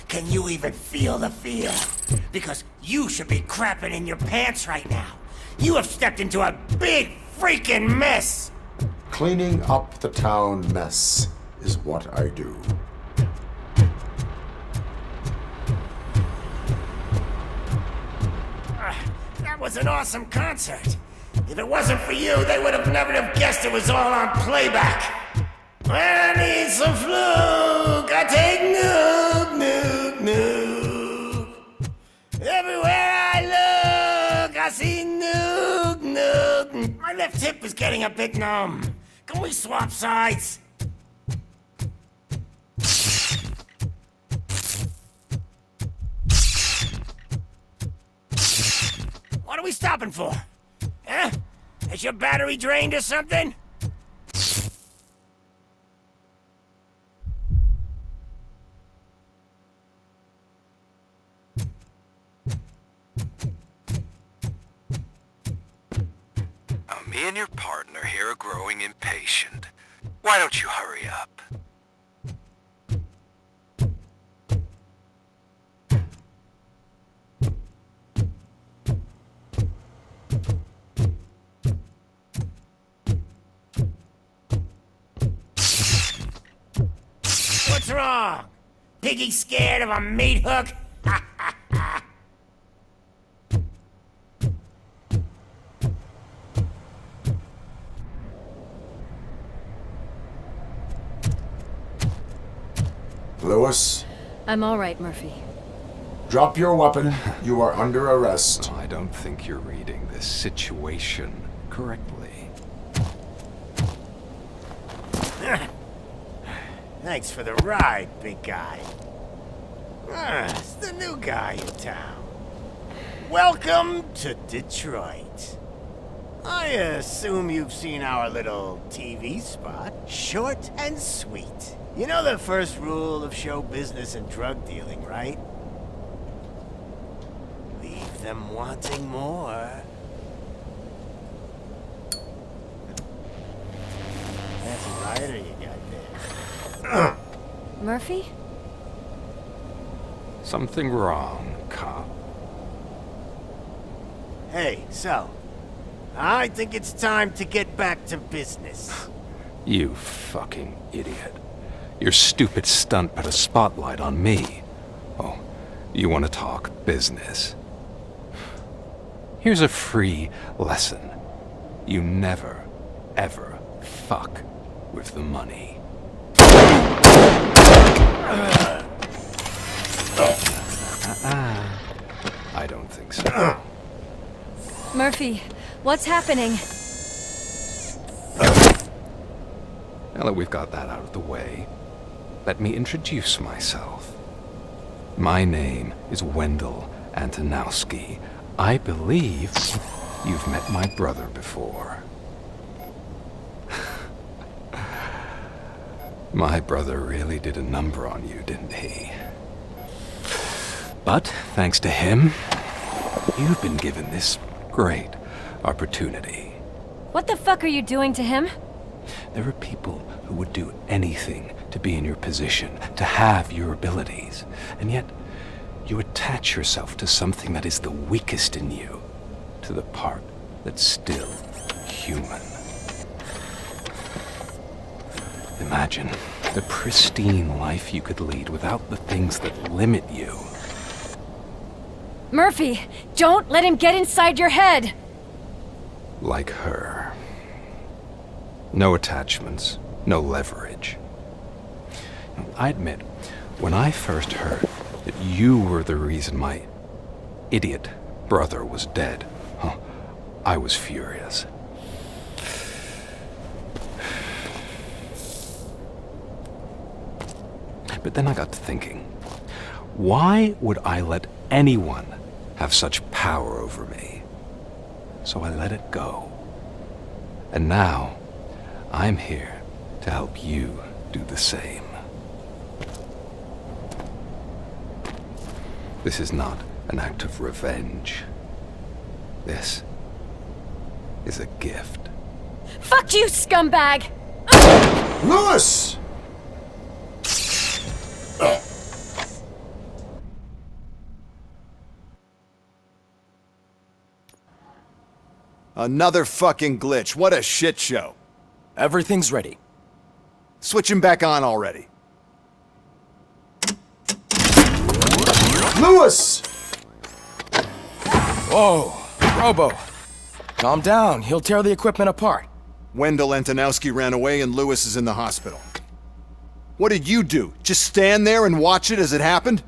Can you even feel the fear? Because you should be crapping in your pants right now. You have stepped into a big freaking mess! Cleaning up the town mess is what I do. That was an awesome concert. If it wasn't for you, they would have never have guessed it was all on playback. I need some fluke. I take noob. Everywhere I look, I see noob. My left tip is getting a bit numb. Can we swap sides? What are we stopping for? Huh? Is your battery drained or something? Me and your partner here are growing impatient. Why don't you hurry up? What's wrong? Piggy scared of a meat hook? Lewis, I'm all right, Murphy. drop your weapon. You are under arrest. I don't think you're reading this situation correctly. Thanks for the ride, big guy. It's the new guy in town. Welcome to Detroit. I assume you've seen our little TV spot. Short and sweet. You know the first rule of show business and drug dealing, right? Leave them wanting more. That's a rider you got there. Murphy? Something wrong, cop. Hey, so, I think it's time to get back to business. You fucking idiot. Your stupid stunt put a spotlight on me. Oh, you want to talk business? Here's a free lesson. You never, ever fuck with the money. I don't think so. Murphy, what's happening? Now that we've got that out of the way, let me introduce myself. My name is Wendell Antonowski. I believe you've met my brother before. My brother really did a number on you, didn't he? But, thanks to him, you've been given this great opportunity. What the fuck are you doing to him? There are people who would do anything to be in your position, to have your abilities, and yet you attach yourself to something that is the weakest in you, to the part that's still human. Imagine the pristine life you could lead without the things that limit you. Murphy, don't let him get inside your head! Like her. No attachments, no leverage. I admit, when I first heard that you were the reason my idiot brother was dead, I was furious. But then I got to thinking, why would I let anyone have such power over me? So I let it go. And now, I'm here to help you do the same. This is not an act of revenge. This is a gift. Fuck you, scumbag! Lewis! Another fucking glitch. What a shit show. Everything's ready. Switch him back on already. Lewis! Whoa, Robo. Calm down. He'll tear the equipment apart. Wendell Antonowski ran away and Lewis is in the hospital. What did you do? Just stand there and watch it as it happened?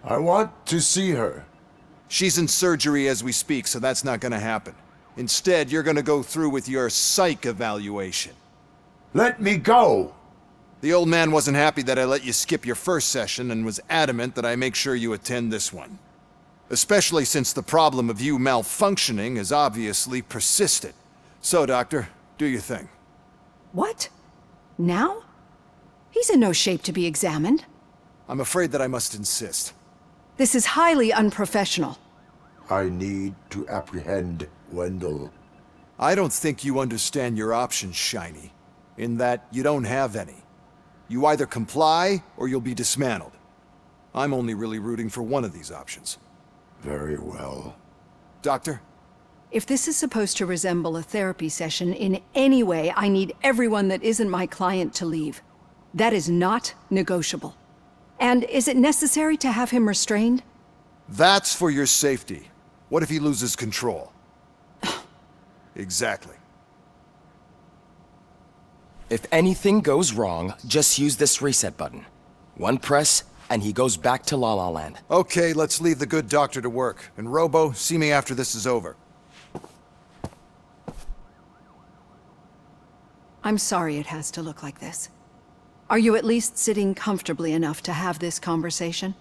I want to see her. She's in surgery as we speak, so that's not gonna happen. Instead, you're gonna go through with your psych evaluation. Let me go! The old man wasn't happy that I let you skip your first session and was adamant that I make sure you attend this one. Especially since the problem of you malfunctioning has obviously persisted. So, Doctor, do your thing. What? Now? He's in no shape to be examined. I'm afraid that I must insist. This is highly unprofessional. I need to apprehend Wendell. I don't think you understand your options, Shiny. In that you don't have any. You either comply, or you'll be dismantled. I'm only really rooting for one of these options. Very well. Doctor? If this is supposed to resemble a therapy session in any way, I need everyone that isn't my client to leave. That is not negotiable. And is it necessary to have him restrained? That's for your safety. What if he loses control? Exactly. If anything goes wrong, just use this reset button. One press, and he goes back to La La Land. Okay, let's leave the good doctor to work. And Robo, see me after this is over. I'm sorry it has to look like this. Are you at least sitting comfortably enough to have this conversation?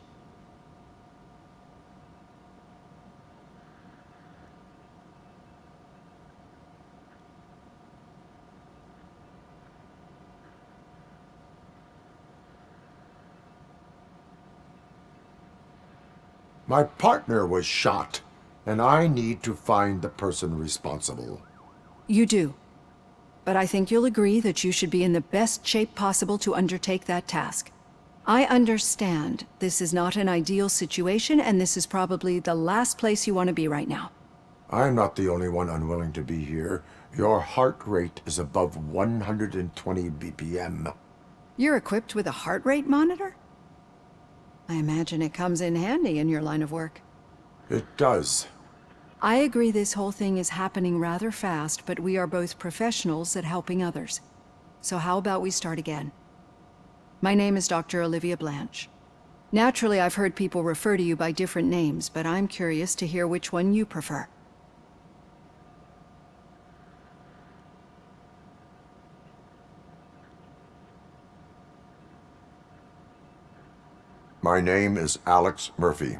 My partner was shot, and I need to find the person responsible. You do. But I think you'll agree that you should be in the best shape possible to undertake that task. I understand this is not an ideal situation, and this is probably the last place you want to be right now. I'm not the only one unwilling to be here. Your heart rate is above 120 BPM. You're equipped with a heart rate monitor? I imagine it comes in handy in your line of work. It does. I agree this whole thing is happening rather fast, but we are both professionals at helping others. So how about we start again? My name is Dr. Olivia Blanche. Naturally, I've heard people refer to you by different names, but I'm curious to hear which one you prefer. My name is Alex Murphy.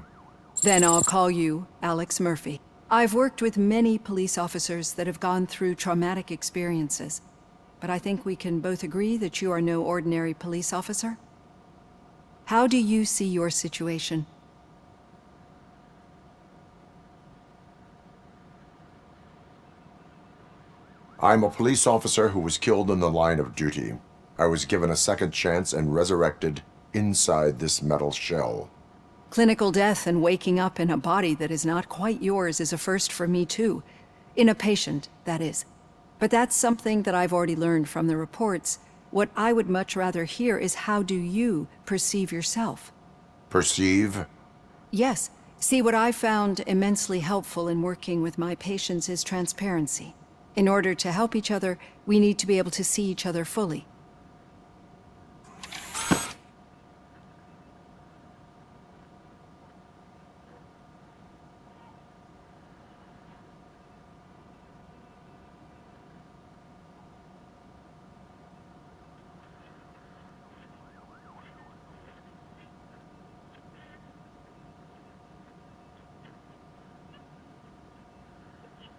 Then I'll call you Alex Murphy. I've worked with many police officers that have gone through traumatic experiences, but I think we can both agree that you are no ordinary police officer. How do you see your situation? I'm a police officer who was killed in the line of duty. I was given a second chance and resurrected inside this metal shell. Clinical death and waking up in a body that is not quite yours is a first for me too. In a patient, that is. But that's something that I've already learned from the reports. What I would much rather hear is how do you perceive yourself? Perceive? Yes. See, what I found immensely helpful in working with my patients is transparency. In order to help each other, we need to be able to see each other fully.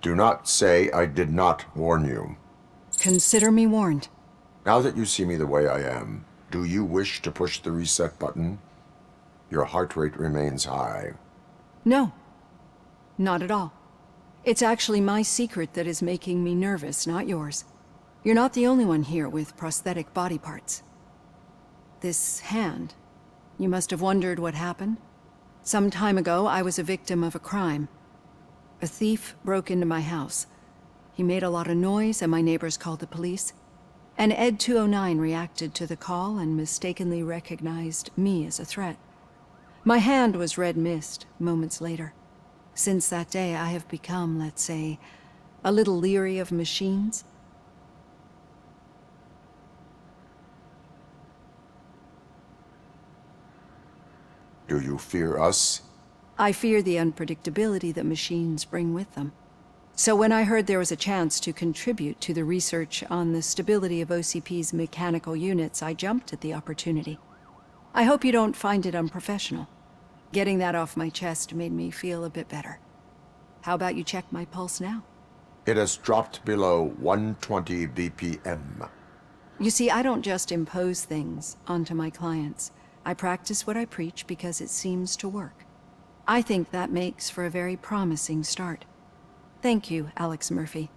Do not say I did not warn you. Consider me warned. Now that you see me the way I am, do you wish to push the reset button? Your heart rate remains high. No. Not at all. It's actually my secret that is making me nervous, not yours. You're not the only one here with prosthetic body parts. This hand, you must have wondered what happened. Some time ago, I was a victim of a crime. A thief broke into my house. He made a lot of noise and my neighbors called the police. And Ed 209 reacted to the call and mistakenly recognized me as a threat. My hand was red mist moments later. Since that day, I have become, let's say, a little leery of machines. Do you fear us? I fear the unpredictability that machines bring with them. So when I heard there was a chance to contribute to the research on the stability of OCP's mechanical units, I jumped at the opportunity. I hope you don't find it unprofessional. Getting that off my chest made me feel a bit better. How about you check my pulse now? It has dropped below 120 BPM. You see, I don't just impose things onto my clients. I practice what I preach because it seems to work. I think that makes for a very promising start. Thank you, Alex Murphy.